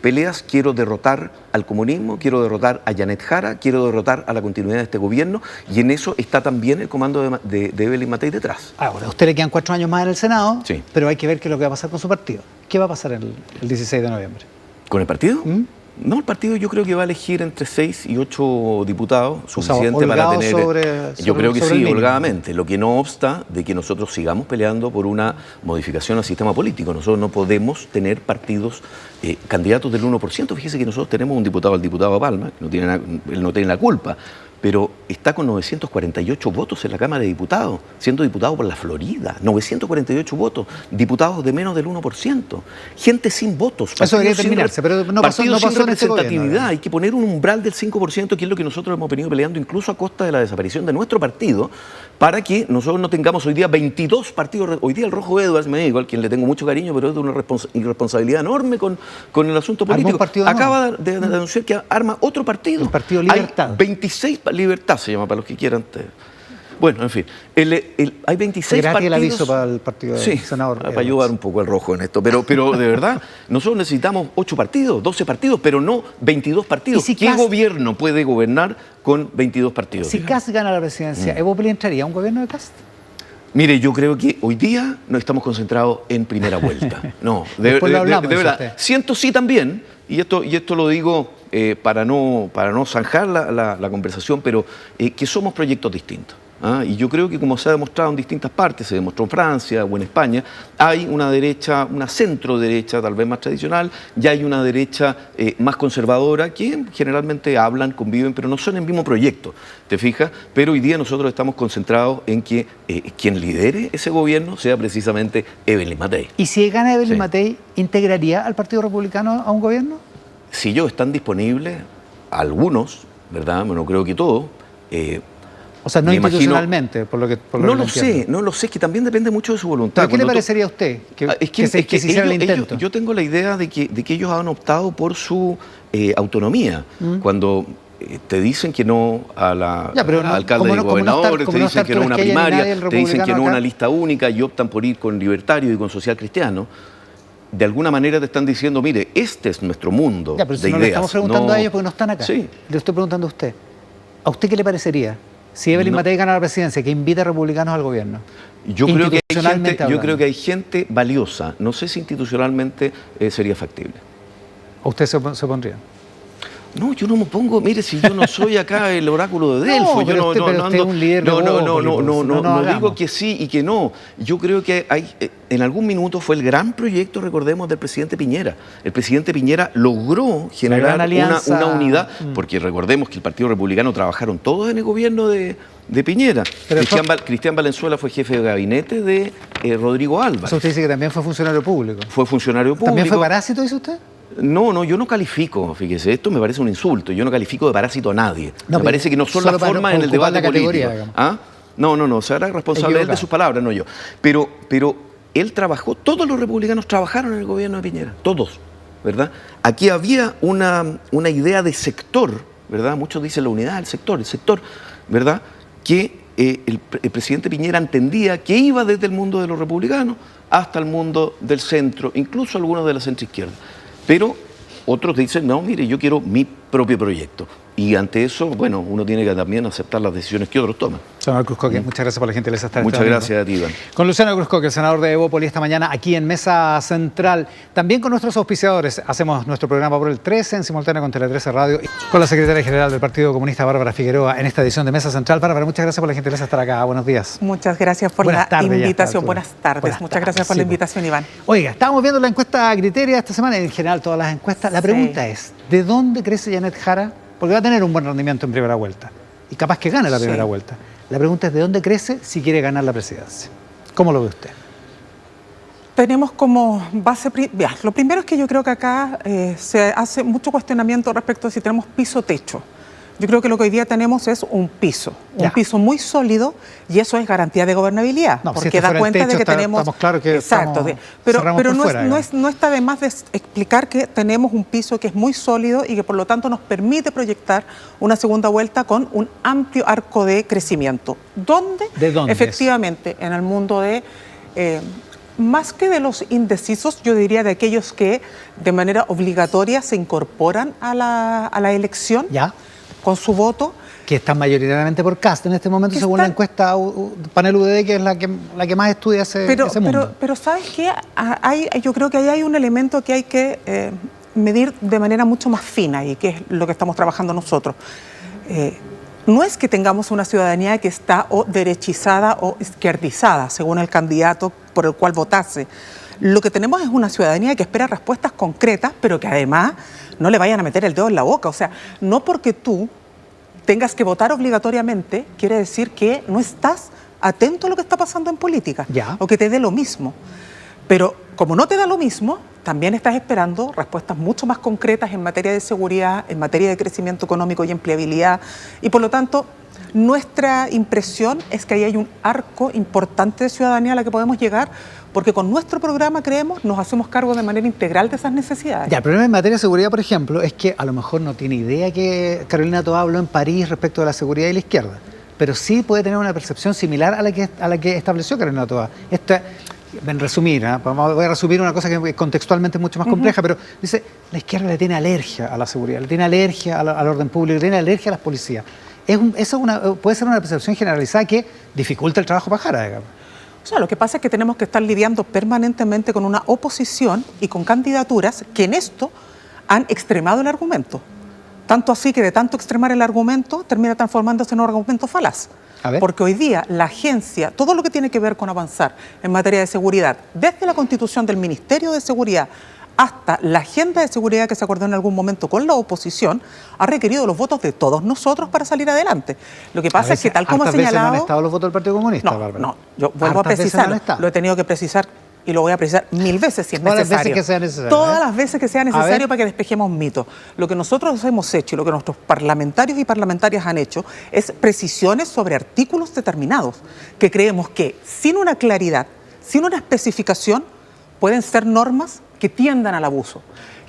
peleas, quiero derrotar al comunismo, quiero derrotar a Janet Jara, quiero derrotar a la continuidad de este gobierno, y en eso está también el comando de Evelyn Matei detrás. Ahora, a usted le quedan 4 años más en el Senado, sí, pero hay que ver qué es lo que va a pasar con su partido. ¿Qué va a pasar el 16 de noviembre? ¿Con el partido? No, el partido yo creo que va a elegir entre 6 y 8 diputados, suficiente para tener... Yo creo que sí, holgadamente. Lo que no obsta de que nosotros sigamos peleando por una modificación al sistema político. Nosotros no podemos tener partidos, candidatos del 1%. Fíjese que nosotros tenemos un diputado, el diputado Palma, que él no tiene la culpa, pero está con 948 votos en la Cámara de Diputados, siendo diputado por la Florida. 948 votos, diputados de menos del 1%. Gente sin votos. Eso debería terminarse, pero no pasó en este gobierno. Hay que poner un umbral del 5%, que es lo que nosotros hemos venido peleando incluso a costa de la desaparición de nuestro partido, para que nosotros no tengamos hoy día 22 partidos. Hoy día el Rojo Edwards, me digo, al quien le tengo mucho cariño, pero es de una irresponsabilidad enorme con el asunto político. Acaba de anunciar que arma otro partido. El Partido Libertad. Hay 26, Libertad se llama, para los que quieran. Bueno, en fin, hay 26 partidos. El aviso para el partido del senador. Para ayudar un poco al Rojo en esto. Pero de verdad, nosotros necesitamos 8 partidos, 12 partidos, pero no 22 partidos. ¿Qué gobierno puede gobernar con 22 partidos? Si Kast gana la presidencia, ¿Evo Poli entraría a un gobierno de Kast? Mire, yo creo que hoy día no estamos concentrados en primera vuelta. No, de verdad. Siento sí también, y esto lo digo para no zanjar la conversación, pero que somos proyectos distintos. Y yo creo que, como se ha demostrado en distintas partes, se demostró en Francia o en España, hay una derecha, una centro derecha tal vez más tradicional, y hay una derecha más conservadora, que generalmente hablan, conviven, pero no son el mismo proyecto, ¿te fijas? Pero hoy día nosotros estamos concentrados en que quien lidere ese gobierno sea precisamente Evelyn Matei. ¿Y si gana Evelyn Matei, integraría al Partido Republicano a un gobierno? Si ellos están disponibles, algunos, ¿verdad? No creo que todos. O sea, no institucionalmente, por lo que no lo sé, que también depende mucho de su voluntad. ¿Pero qué le parecería a usted que se hiciera el intento? Yo tengo la idea de que ellos han optado por su autonomía. Cuando te dicen que no al alcalde y gobernadores, te dicen que no a una primaria, te dicen que no a una lista única, y optan por ir con libertario y con social cristiano, de alguna manera te están diciendo, mire, este es nuestro mundo pero si de no ideas. Le estamos preguntando a ellos porque no están acá. Sí. Le estoy preguntando a usted. ¿A usted qué le parecería Si Evelyn Matei gana la presidencia, que invite a republicanos al gobierno. Yo creo que hay gente valiosa. No sé si institucionalmente sería factible. ¿O usted se pondría? No, yo no me pongo, mire, si yo no soy acá el oráculo de Delfos, yo no digo que sí y que no. Yo creo que hay, en algún minuto fue el gran proyecto, recordemos, del presidente Piñera. El presidente Piñera logró generar una unidad, porque recordemos que el Partido Republicano trabajaron todos en el gobierno de Piñera. Cristian Valenzuela fue jefe de gabinete de Rodrigo Álvarez. Usted dice que también fue funcionario público. Fue funcionario público. ¿También fue parásito, dice usted? No, yo no califico, fíjese, esto me parece un insulto, yo no califico de parásito a nadie. Me parece que no son las formas en el debate político. ¿Ah? No, se hará responsable él de sus palabras, no yo. Pero él trabajó, todos los republicanos trabajaron en el gobierno de Piñera, todos, ¿verdad? Aquí había una idea de sector, ¿verdad? Muchos dicen la unidad del sector, ¿verdad? Que el presidente Piñera entendía que iba desde el mundo de los republicanos hasta el mundo del centro, incluso algunos de la centroizquierda. Pero otros dicen, no, mire, yo quiero mi propio proyecto. Y ante eso, bueno, uno tiene que también aceptar las decisiones que otros toman. Senador Cruzcoque, muchas gracias por la gentileza. Muchas gracias a ti, Iván. Con Luciano Cruzcoque, el senador de Evópoli, esta mañana aquí en Mesa Central. También con nuestros auspiciadores. Hacemos nuestro programa por el 13 en simultáneo con Tele 13 Radio. Con la secretaria general del Partido Comunista, Bárbara Figueroa, en esta edición de Mesa Central. Bárbara, muchas gracias por la gentileza de estar acá. Buenos días. Muchas gracias por la invitación. Buenas tardes. Muchas gracias por la invitación, Iván. Oiga, estábamos viendo la encuesta Criteria esta semana, en general todas las encuestas. La pregunta es, ¿de dónde crece Janet Jara? Porque va a tener un buen rendimiento en primera vuelta. Y capaz que gane la primera vuelta. La pregunta es, ¿de dónde crece si quiere ganar la presidencia? ¿Cómo lo ve usted? Tenemos como base... Lo primero es que yo creo que acá se hace mucho cuestionamiento respecto a si tenemos piso-techo. Yo creo que lo que hoy día tenemos es un piso muy sólido, y eso es garantía de gobernabilidad, porque da cuenta de que tenemos... Estamos claros que pero no está de más de explicar que tenemos un piso que es muy sólido y que por lo tanto nos permite proyectar una segunda vuelta con un amplio arco de crecimiento. ¿De dónde? Efectivamente, en el mundo de... más que de los indecisos, yo diría de aquellos que de manera obligatoria se incorporan a la elección. ¿Ya? Con su voto. Que están mayoritariamente por Kast en este momento, según la encuesta Panel UDD, que es la que más estudia ese mundo. Pero ¿sabes qué? Yo creo que ahí hay un elemento que hay que medir de manera mucho más fina, y que es lo que estamos trabajando nosotros. No es que tengamos una ciudadanía que está o derechizada o izquierdizada, según el candidato por el cual votase. Lo que tenemos es una ciudadanía que espera respuestas concretas, pero que además no le vayan a meter el dedo en la boca. O sea, no porque tú tengas que votar obligatoriamente quiere decir que no estás atento a lo que está pasando en política, o que te dé lo mismo. Pero como no te da lo mismo, también estás esperando respuestas mucho más concretas en materia de seguridad, en materia de crecimiento económico y empleabilidad. Y por lo tanto, nuestra impresión es que ahí hay un arco importante de ciudadanía a la que podemos llegar, porque con nuestro programa, creemos, nos hacemos cargo de manera integral de esas necesidades. El problema en materia de seguridad, por ejemplo, es que a lo mejor no tiene idea que Carolina Toá habló en París respecto de la seguridad de la izquierda, pero sí puede tener una percepción similar a la que estableció Carolina Toá. En resumir, voy a resumir una cosa que contextualmente es mucho más compleja, pero dice, la izquierda le tiene alergia a la seguridad, le tiene alergia al orden público, le tiene alergia a las policías. Puede ser una percepción generalizada que dificulta el trabajo para Jara, digamos. O sea, lo que pasa es que tenemos que estar lidiando permanentemente con una oposición y con candidaturas que en esto han extremado el argumento. Tanto así que de tanto extremar el argumento termina transformándose en un argumento falaz. Porque hoy día la agencia, todo lo que tiene que ver con avanzar en materia de seguridad, desde la constitución del Ministerio de Seguridad hasta la agenda de seguridad que se acordó en algún momento con la oposición, ha requerido los votos de todos nosotros para salir adelante. Lo que pasa es que, tal como ha señalado... ¿No han estado los votos del Partido Comunista, Bárbara? No, yo vuelvo a precisar, lo he tenido que precisar y lo voy a precisar 1000 veces si es necesario. Todas las veces que sea necesario. Todas las veces que sea necesario para que despejemos mitos. Lo que nosotros hemos hecho y lo que nuestros parlamentarios y parlamentarias han hecho es precisiones sobre artículos determinados que creemos que sin una claridad, sin una especificación, pueden ser normas que tiendan al abuso.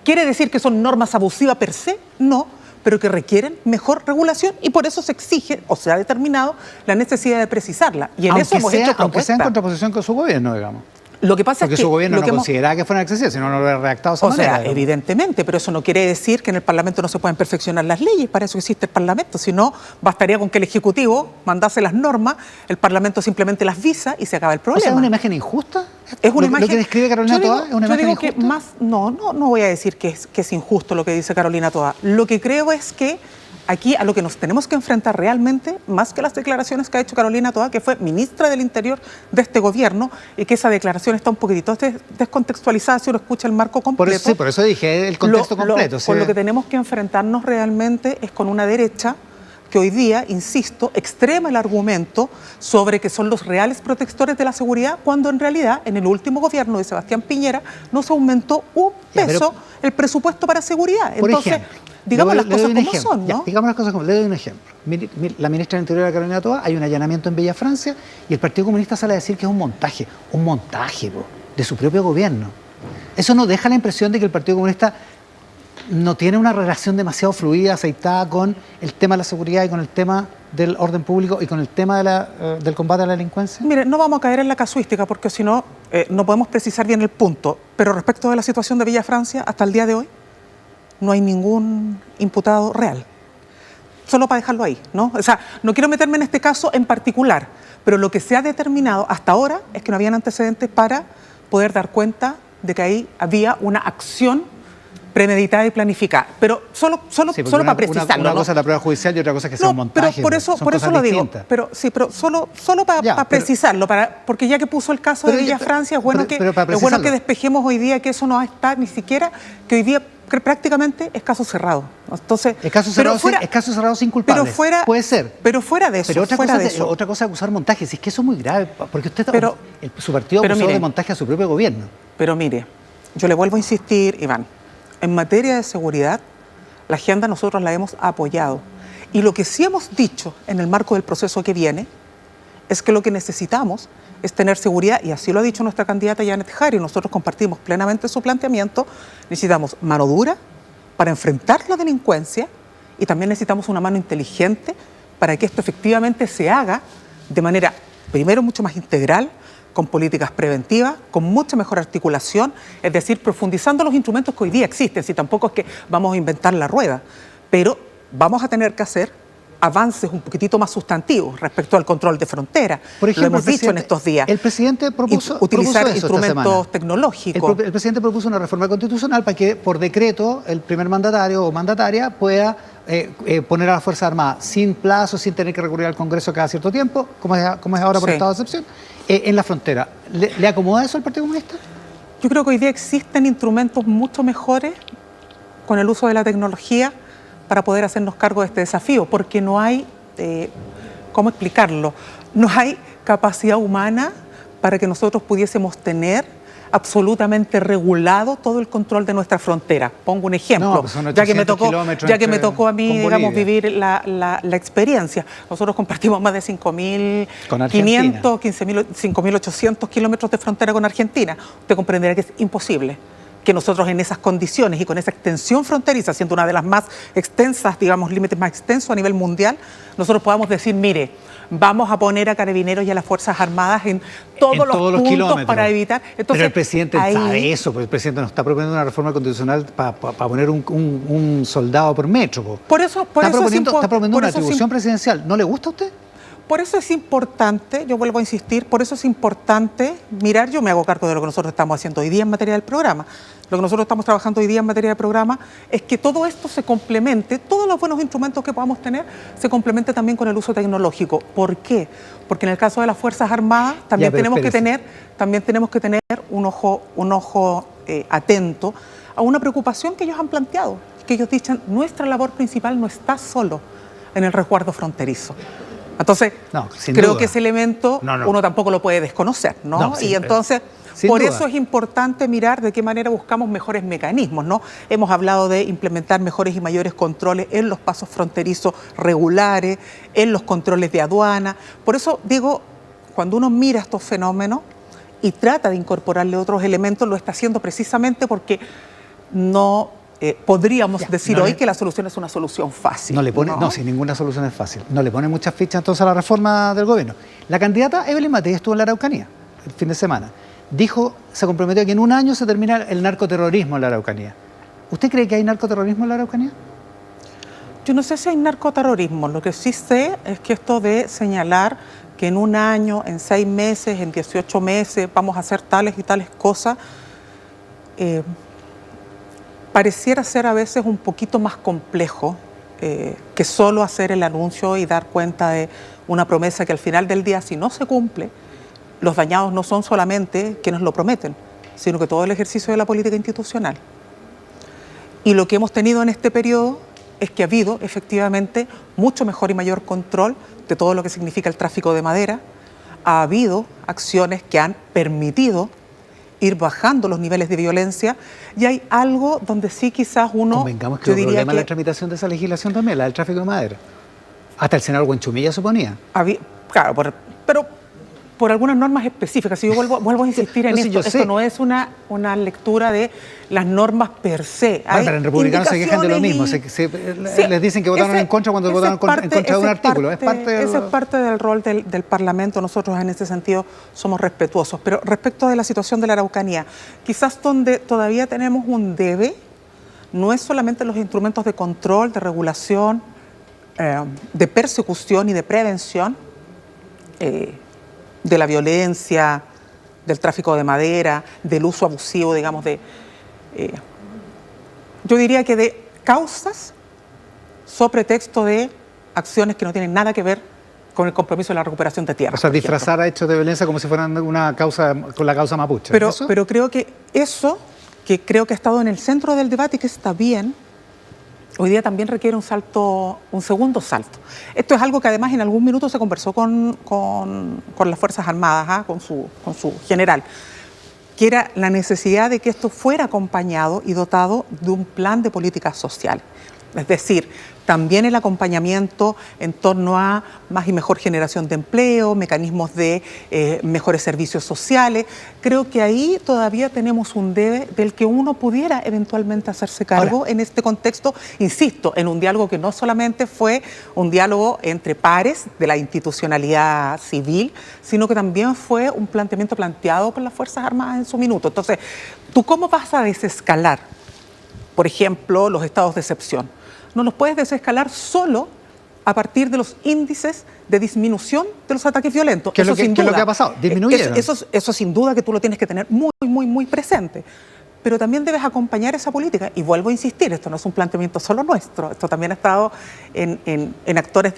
¿Quiere decir que son normas abusivas per se? No, pero que requieren mejor regulación, y por eso se exige, o se ha determinado, la necesidad de precisarla. Y en eso hemos hecho propuestas. Aunque sea en contraposición con su gobierno, digamos. Lo que pasa porque es que su gobierno no consideraba que fueran excesivas, si no, no lo hubiera redactado de esa manera. Evidentemente, pero eso no quiere decir que en el Parlamento no se puedan perfeccionar las leyes, para eso existe el Parlamento, si no, bastaría con que el Ejecutivo mandase las normas, el Parlamento simplemente las visa y se acaba el problema. O sea, ¿es una imagen injusta? Es una imagen, ¿Lo que describe Carolina Toá es una imagen injusta? No voy a decir que es injusto lo que dice Carolina Toá. Lo que creo es que aquí a lo que nos tenemos que enfrentar realmente, más que las declaraciones que ha hecho Carolina Toá, que fue ministra del Interior de este gobierno, y que esa declaración está un poquitito descontextualizada si uno escucha el marco completo. Por eso dije el contexto completo. Con lo que tenemos que enfrentarnos realmente es con una derecha que hoy día, insisto, extrema el argumento sobre que son los reales protectores de la seguridad, cuando en realidad en el último gobierno de Sebastián Piñera no se aumentó un peso el presupuesto para seguridad. Entonces, ejemplo, digamos las cosas como son, ¿no? Digamos las cosas como son. Le doy un ejemplo. La ministra del Interior de Carolina Toá, hay un allanamiento en Villa Francia y el Partido Comunista sale a decir que es un montaje de su propio gobierno. Eso nos deja la impresión de que el Partido Comunista no tiene una relación demasiado fluida, aceitada con el tema de la seguridad y con el tema del orden público y con el tema del combate a la delincuencia. Mire, no vamos a caer en la casuística porque si no, no podemos precisar bien el punto. Pero respecto de la situación de Villa Francia, hasta el día de hoy, no hay ningún imputado real. Solo para dejarlo ahí, ¿no? O sea, no quiero meterme en este caso en particular, pero lo que se ha determinado hasta ahora es que no habían antecedentes para poder dar cuenta de que ahí había una acción premeditada y planificada. Pero solo para precisarlo. Una cosa es la prueba judicial y otra cosa es que sea un montaje. Pero por eso lo digo. Pero solo para precisarlo, porque ya que puso el caso de Villa Francia, es bueno que despejemos hoy día que eso no está ni siquiera, que hoy día prácticamente es caso cerrado. Entonces, es caso cerrado sin culpables. Puede ser. Pero fuera de eso. Pero otra cosa es acusar montaje. Si es que eso es muy grave, porque su partido acusó de montaje a su propio gobierno. Pero mire, yo le vuelvo a insistir, Iván. En materia de seguridad, la agenda nosotros la hemos apoyado. Y lo que sí hemos dicho en el marco del proceso que viene es que lo que necesitamos es tener seguridad, y así lo ha dicho nuestra candidata Janet Jara, y nosotros compartimos plenamente su planteamiento. Necesitamos mano dura para enfrentar la delincuencia y también necesitamos una mano inteligente para que esto efectivamente se haga de manera, primero, mucho más integral, con políticas preventivas, con mucha mejor articulación, es decir, profundizando los instrumentos que hoy día existen, si tampoco es que vamos a inventar la rueda, pero vamos a tener que hacer avances un poquitito más sustantivos respecto al control de frontera. Por ejemplo, lo hemos dicho en estos días. El presidente propuso utilizar instrumentos tecnológicos. El presidente propuso una reforma constitucional para que por decreto el primer mandatario o mandataria pueda poner a las Fuerzas Armadas sin plazo, sin tener que recurrir al Congreso cada cierto tiempo, como es ahora por estado de excepción, en la frontera. ¿Le acomoda eso al Partido Comunista? Yo creo que hoy día existen instrumentos mucho mejores con el uso de la tecnología para poder hacernos cargo de este desafío, porque no hay, ¿cómo explicarlo? No hay capacidad humana para que nosotros pudiésemos tener absolutamente regulado todo el control de nuestra frontera. Pongo un ejemplo, ya que me tocó a mí, digamos, vivir la experiencia. Nosotros compartimos más de 5.500, 5.800 kilómetros de frontera con Argentina. Usted comprenderá que es imposible que nosotros en esas condiciones y con esa extensión fronteriza, siendo una de las más extensas, digamos, límites más extensos a nivel mundial, nosotros podamos decir, mire, vamos a poner a Carabineros y a las Fuerzas Armadas en todos los puntos kilómetros para evitar. Entonces, pero el presidente sabe eso, porque el presidente nos está proponiendo una reforma constitucional para poner un soldado por metro. Está proponiendo una atribución presidencial. ¿No le gusta a usted? Por eso es importante, yo vuelvo a insistir, por eso es importante mirar, yo me hago cargo de lo que nosotros estamos haciendo hoy día en materia del programa. Lo que nosotros estamos trabajando hoy día en materia del programa es que todo esto se complemente, todos los buenos instrumentos que podamos tener, se complemente también con el uso tecnológico. ¿Por qué? Porque en el caso de las Fuerzas Armadas también tenemos que tener un ojo atento a una preocupación que ellos han planteado, que ellos dicen, nuestra labor principal no está solo en el resguardo fronterizo. Entonces, creo que ese elemento uno tampoco lo puede desconocer, ¿no? Y entonces, por eso es importante mirar de qué manera buscamos mejores mecanismos, ¿no? Hemos hablado de implementar mejores y mayores controles en los pasos fronterizos regulares, en los controles de aduana. Por eso digo, cuando uno mira estos fenómenos y trata de incorporarle otros elementos, lo está haciendo precisamente porque no podríamos decir hoy que la solución es una solución fácil. No, si ninguna solución es fácil. No le pone muchas fichas entonces a la reforma del gobierno. La candidata Evelyn Matei estuvo en la Araucanía el fin de semana. se comprometió a que en un año se termina el narcoterrorismo en la Araucanía. ¿Usted cree que hay narcoterrorismo en la Araucanía? Yo no sé si hay narcoterrorismo. Lo que sí sé es que esto de señalar que en un año, en 6 meses, en 18 meses vamos a hacer tales y tales cosas, pareciera ser a veces un poquito más complejo que solo hacer el anuncio y dar cuenta de una promesa que al final del día, si no se cumple, los dañados no son solamente quienes lo prometen, sino que todo el ejercicio de la política institucional. Y lo que hemos tenido en este periodo es que ha habido efectivamente mucho mejor y mayor control de todo lo que significa el tráfico de madera. Ha habido acciones que han permitido ir bajando los niveles de violencia, y hay algo donde sí quizás uno... Convengamos que el problema de la tramitación de esa legislación también, la del tráfico de madera. Hasta el senador Huenchumilla suponía. Claro, pero por algunas normas específicas. Si yo vuelvo a insistir en esto, esto no es una lectura de las normas per se. Pero en republicanos se quejan de lo mismo. Les dicen que votaron en contra cuando votaron en contra de un artículo. Ese es parte del rol del Parlamento. Nosotros en ese sentido somos respetuosos. Pero respecto de la situación de la Araucanía, quizás donde todavía tenemos un debe, no es solamente los instrumentos de control, de regulación, de persecución y de prevención, de la violencia, del tráfico de madera, del uso abusivo, digamos, yo diría que de causas sobre texto de acciones que no tienen nada que ver con el compromiso de la recuperación de tierra. O sea, disfrazar a hechos de violencia como si fueran una causa, con la causa mapuche. Pero creo que eso, que creo que ha estado en el centro del debate y que está bien, hoy día también requiere un segundo salto. Esto es algo que además en algún minuto se conversó con las Fuerzas Armadas, con su general, que era la necesidad de que esto fuera acompañado y dotado de un plan de política social. Es decir, también el acompañamiento en torno a más y mejor generación de empleo, mecanismos de mejores servicios sociales. Creo que ahí todavía tenemos un debe del que uno pudiera eventualmente hacerse cargo. Ahora, en este contexto, insisto, en un diálogo que no solamente fue un diálogo entre pares de la institucionalidad civil, sino que también fue un planteamiento planteado por las Fuerzas Armadas en su minuto. Entonces, ¿tú cómo vas a desescalar, por ejemplo, los estados de excepción? No los puedes desescalar solo a partir de los índices de disminución de los ataques violentos. ¿Qué es lo que ha pasado? Disminuyeron. Eso sin duda que tú lo tienes que tener muy presente. Pero también debes acompañar esa política. Y vuelvo a insistir, esto no es un planteamiento solo nuestro. Esto también ha estado en actores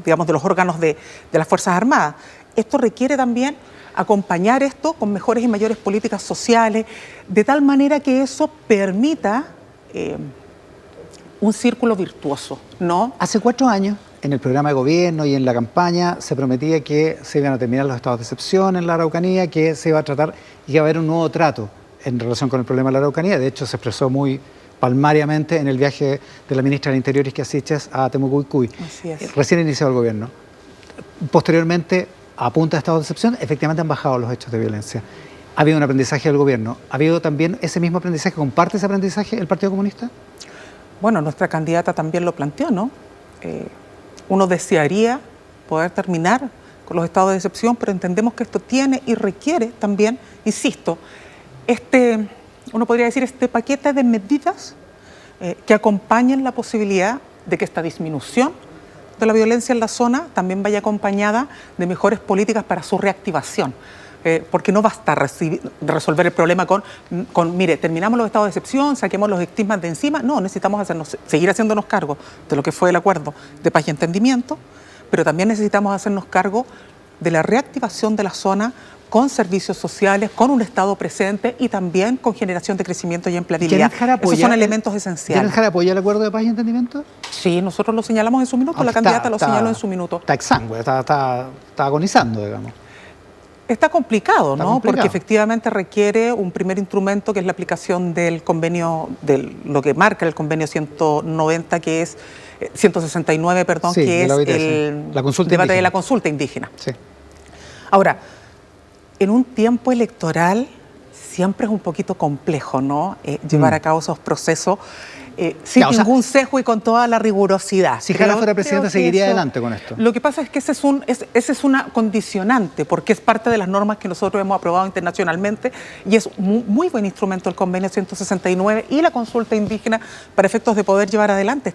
digamos, de los órganos de las Fuerzas Armadas. Esto requiere también acompañar esto con mejores y mayores políticas sociales, de tal manera que eso permita un círculo virtuoso, ¿no? Hace 4 años, en el programa de gobierno y en la campaña, se prometía que se iban a terminar los estados de excepción en la Araucanía, que se iba a tratar y que iba a haber un nuevo trato en relación con el problema de la Araucanía. De hecho, se expresó muy palmariamente en el viaje de la ministra del Interior, Isquia Siches, a Temucuicui. Así es. Recién iniciado el gobierno. Posteriormente, a punta de estados de excepción, efectivamente han bajado los hechos de violencia. Ha habido un aprendizaje del gobierno. ¿Ha habido también ese mismo aprendizaje? ¿Comparte ese aprendizaje el Partido Comunista? Bueno, nuestra candidata también lo planteó, ¿no? Uno desearía poder terminar con los estados de excepción, pero entendemos que esto tiene y requiere también, insisto, uno podría decir, este paquete de medidas que acompañen la posibilidad de que esta disminución de la violencia en la zona también vaya acompañada de mejores políticas para su reactivación. Porque no basta resolver el problema con, mire, terminamos los estados de excepción, saquemos los estigmas de encima. No, necesitamos seguir haciéndonos cargo de lo que fue el acuerdo de paz y entendimiento, pero también necesitamos hacernos cargo de la reactivación de la zona con servicios sociales, con un Estado presente y también con generación de crecimiento y empleabilidad. Esos son elementos esenciales. ¿Janet Jara apoya el acuerdo de paz y entendimiento? Sí, nosotros lo señalamos en su minuto, la candidata lo señaló en su minuto. Está exangüe, está agonizando, digamos. Está complicado, ¿no? Porque efectivamente requiere un primer instrumento que es la aplicación del convenio, de lo que marca el convenio 190, que es 169, perdón, sí, que es el debate de la consulta indígena. Sí. Ahora, en un tiempo electoral siempre es un poquito complejo, ¿no? Llevar a cabo esos procesos sin ningún sesgo y con toda la rigurosidad. Si Jara fuera presidenta, ¿seguiría adelante con esto? Lo que pasa es que ese es una condicionante, porque es parte de las normas que nosotros hemos aprobado internacionalmente y es muy buen instrumento el convenio 169 y la consulta indígena para efectos de poder llevar adelante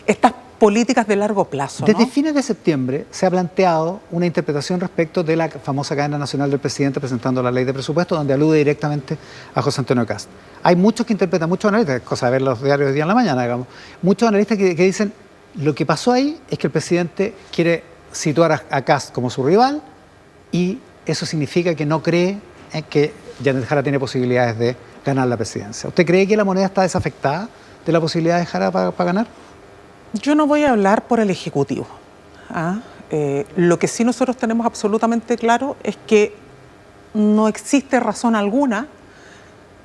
estas políticas de largo plazo. Desde fines de septiembre se ha planteado una interpretación respecto de la famosa cadena nacional del presidente presentando la ley de presupuesto, donde alude directamente a José Antonio Kast. Hay muchos que interpretan, muchos analistas, cosa de ver los diarios de día en la mañana, digamos, muchos analistas que dicen lo que pasó ahí es que el presidente quiere situar a Kast como su rival y eso significa que no cree que Janet Jara tiene posibilidades de ganar la presidencia. ¿Usted cree que la moneda está desafectada de la posibilidad de Jara para ganar? Yo no voy a hablar por el Ejecutivo. Lo que sí nosotros tenemos absolutamente claro es que no existe razón alguna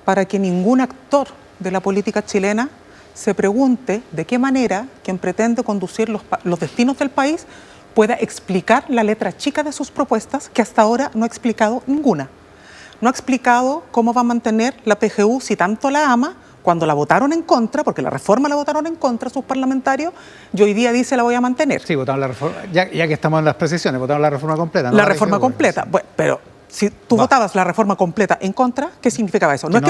para que ningún actor de la política chilena se pregunte de qué manera quien pretende conducir los destinos del país pueda explicar la letra chica de sus propuestas, que hasta ahora no ha explicado ninguna. No ha explicado cómo va a mantener la PGU si tanto la ama, cuando la votaron en contra, porque la reforma la votaron en contra sus parlamentarios, y hoy día dice la voy a mantener. Sí, votaron la reforma, ya que estamos en las precisiones, votaron la reforma completa. ¿No? La reforma completa, sí. Bueno, pero si tú votabas la reforma completa en contra, ¿qué significaba eso? No es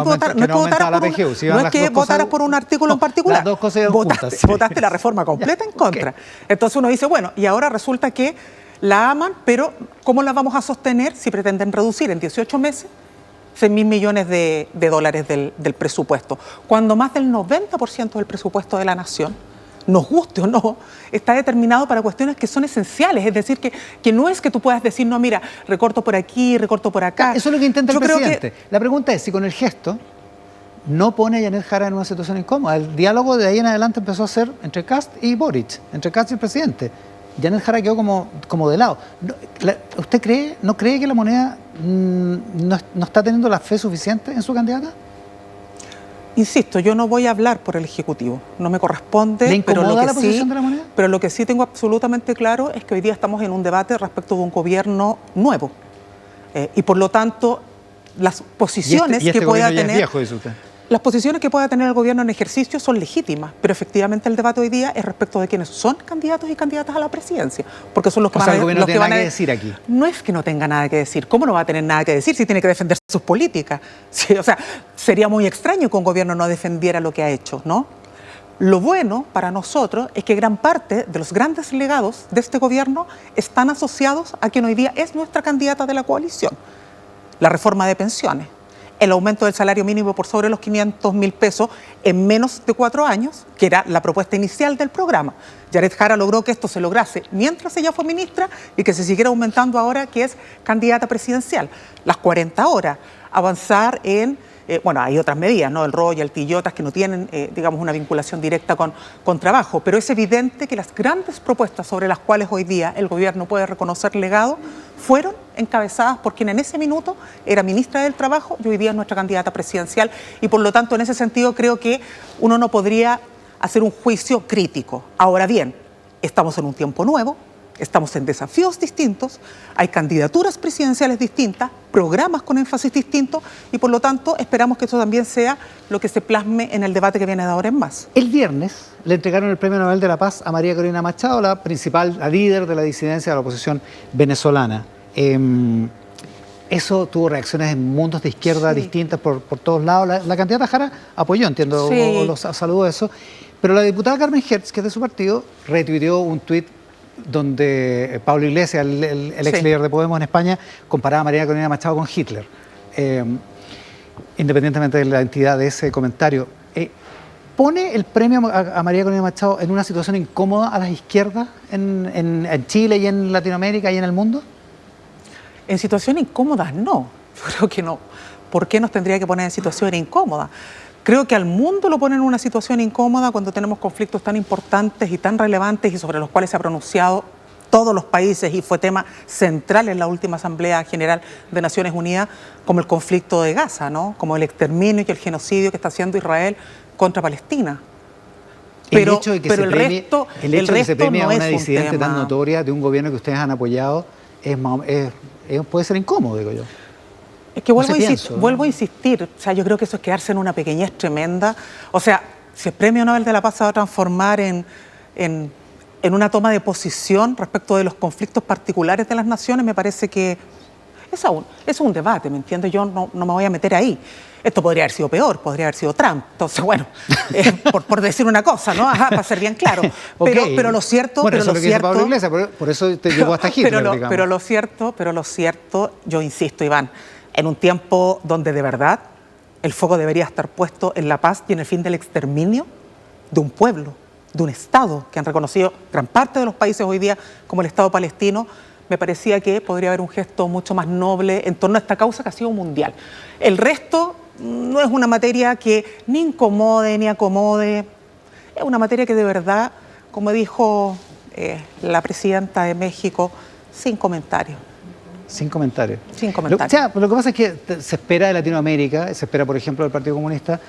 que votaras por un artículo en particular. Las dos cosas juntas, sí. Votaste la reforma completa en contra. Okay. Entonces uno dice, bueno, y ahora resulta que la aman, pero ¿cómo la vamos a sostener si pretenden reducir en 18 meses 6.000 millones de dólares del presupuesto? Cuando más del 90% del presupuesto de la nación, nos guste o no, está determinado para cuestiones que son esenciales. Es decir, que no es que tú puedas decir, no, mira, recorto por aquí, recorto por acá. Eso es lo que intenta el presidente. La pregunta es si con el gesto no pone a Janet Jara en una situación incómoda. El diálogo de ahí en adelante empezó a ser entre Kast y Boric, entre Kast y el presidente. Janet Jara quedó como de lado. ¿Usted no cree que la moneda no está teniendo la fe suficiente en su candidata? Insisto, yo no voy a hablar por el Ejecutivo, no me corresponde. ¿Le incomoda la posición de la moneda? Pero lo que sí tengo absolutamente claro es que hoy día estamos en un debate respecto de un gobierno nuevo. Y por lo tanto, las posiciones que pueda tener... Es viejo, dice usted. Las posiciones que pueda tener el gobierno en ejercicio son legítimas, pero efectivamente el debate hoy día es respecto de quienes son candidatos y candidatas a la presidencia, porque son los que van a decir aquí. No es que no tenga nada que decir. ¿Cómo no va a tener nada que decir si tiene que defender sus políticas? Sí, o sea, sería muy extraño que un gobierno no defendiera lo que ha hecho, ¿no? Lo bueno para nosotros es que gran parte de los grandes legados de este gobierno están asociados a quien hoy día es nuestra candidata de la coalición. La reforma de pensiones, el aumento del salario mínimo por sobre los 500.000 pesos en menos de 4 años, que era la propuesta inicial del programa. Janet Jara logró que esto se lograse mientras ella fue ministra y que se siguiera aumentando ahora que es candidata presidencial. Las 40 horas, avanzar en... bueno, hay otras medidas, ¿no? El royalty y otras que no tienen, digamos, una vinculación directa con trabajo, pero es evidente que las grandes propuestas sobre las cuales hoy día el gobierno puede reconocer legado fueron encabezadas por quien en ese minuto era ministra del Trabajo y hoy día es nuestra candidata presidencial y por lo tanto en ese sentido creo que uno no podría hacer un juicio crítico. Ahora bien, estamos en un tiempo nuevo, estamos en desafíos distintos, hay candidaturas presidenciales distintas, programas con énfasis distintos y por lo tanto esperamos que eso también sea lo que se plasme en el debate que viene de ahora en más. El viernes le entregaron el Premio Nobel de la Paz a María Corina Machado, la líder de la disidencia de la oposición venezolana. Eso tuvo reacciones en mundos de izquierda distintas por todos lados. La candidata Jara apoyó, entiendo, los saludó eso, pero la diputada Carmen Hertz, que es de su partido, retuiteó un tuit donde Pablo Iglesias, el ex líder de Podemos en España, comparaba a María Corina Machado con Hitler. Independientemente de la entidad de ese comentario, ¿pone el premio a María Corina Machado en una situación incómoda a las izquierdas en Chile y en Latinoamérica y en el mundo? En situaciones incómodas no, yo creo que no. ¿Por qué nos tendría que poner en situaciones incómodas? Creo que al mundo lo pone en una situación incómoda cuando tenemos conflictos tan importantes y tan relevantes y sobre los cuales se ha pronunciado todos los países y fue tema central en la última Asamblea General de Naciones Unidas, como el conflicto de Gaza, ¿no? Como el exterminio y el genocidio que está haciendo Israel contra Palestina. Pero el hecho de que se premie a una disidente tan notoria de un gobierno que ustedes han apoyado puede ser incómodo, digo yo. Es que vuelvo a insistir, o sea, yo creo que eso es quedarse en una pequeñez tremenda. O sea, si el Premio Nobel de la Paz se va a transformar en una toma de posición respecto de los conflictos particulares de las naciones, me parece que es un debate, ¿me entiendes? Yo no me voy a meter ahí. Esto podría haber sido peor, podría haber sido Trump. Entonces, bueno, por decir una cosa, ¿no? Ajá, para ser bien claro. Pero lo cierto... Bueno, pero eso es lo que dice Pablo Iglesias, por eso te llegó hasta Hitler, digamos. Pero lo cierto, yo insisto, Iván, en un tiempo donde de verdad el foco debería estar puesto en la paz y en el fin del exterminio de un pueblo, de un Estado que han reconocido gran parte de los países hoy día como el Estado palestino, me parecía que podría haber un gesto mucho más noble en torno a esta causa que ha sido mundial. El resto no es una materia que ni incomode ni acomode, es una materia que de verdad, como dijo la presidenta de México, sin comentarios. Sin comentarios. Sin comentarios. Lo que pasa es que se espera de Latinoamérica, se espera, por ejemplo, del Partido Comunista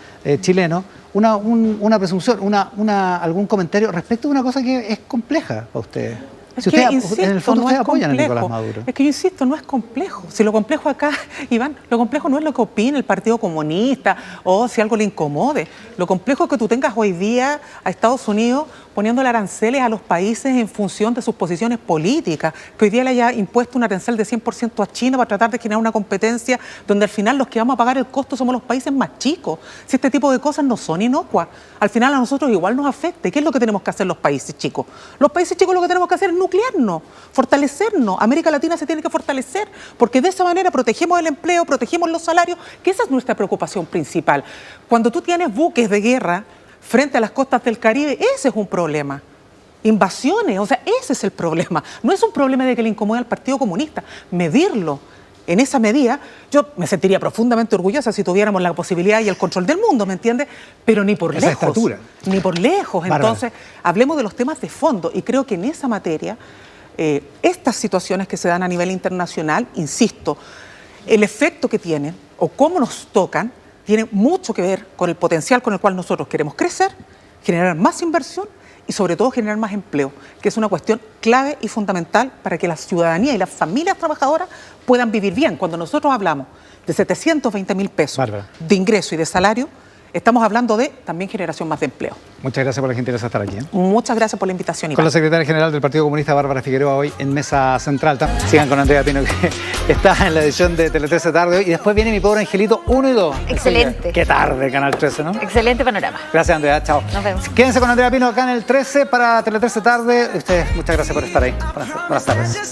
chileno, una presunción, algún comentario respecto de una cosa que es compleja para ustedes. Es que, insisto, en el fondo no ustedes es apoyan a complejo. Nicolás Maduro. Es que yo insisto, no es complejo. Si lo complejo acá, Iván, lo complejo no es lo que opina el Partido Comunista o si algo le incomode. Lo complejo es que tú tengas hoy día a Estados Unidos poniéndole aranceles a los países en función de sus posiciones políticas, que hoy día le haya impuesto un arancel de 100% a China para tratar de generar una competencia donde al final los que vamos a pagar el costo somos los países más chicos. Si este tipo de cosas no son inocuas, al final a nosotros igual nos afecta. ¿Y qué es lo que tenemos que hacer los países chicos? Los países chicos lo que tenemos que hacer es nuclearnos, fortalecernos. América Latina se tiene que fortalecer, porque de esa manera protegemos el empleo, protegemos los salarios, que esa es nuestra preocupación principal. Cuando tú tienes buques de guerra frente a las costas del Caribe, ese es un problema. Invasiones, o sea, ese es el problema. No es un problema de que le incomode al Partido Comunista. Medirlo en esa medida, yo me sentiría profundamente orgullosa si tuviéramos la posibilidad y el control del mundo, ¿me entiendes? Pero ni por lejos. Estatura. Ni por lejos. Bárbara. Entonces, hablemos de los temas de fondo. Y creo que en esa materia, estas situaciones que se dan a nivel internacional, insisto, el efecto que tienen o cómo nos tocan, tiene mucho que ver con el potencial con el cual nosotros queremos crecer, generar más inversión y sobre todo generar más empleo, que es una cuestión clave y fundamental para que la ciudadanía y las familias trabajadoras puedan vivir bien. Cuando nosotros hablamos de 720.000 pesos Bárbara. de ingreso y de salario, estamos hablando de también generación más de empleo. Muchas gracias por la gentileza de estar aquí. Muchas gracias por la invitación, Iván. Con la secretaria general del Partido Comunista, Bárbara Figueroa, hoy en Mesa Central. Sigan con Andrea Pino, que está en la edición de Tele 13 tarde hoy. Y después viene Mi Pobre Angelito 1 y 2. Excelente. Qué tarde, Canal 13, ¿no? Excelente panorama. Gracias, Andrea. Chao. Nos vemos. Quédense con Andrea Pino acá en el 13 para Tele 13 tarde. Ustedes, muchas gracias por estar ahí. Buenas tardes.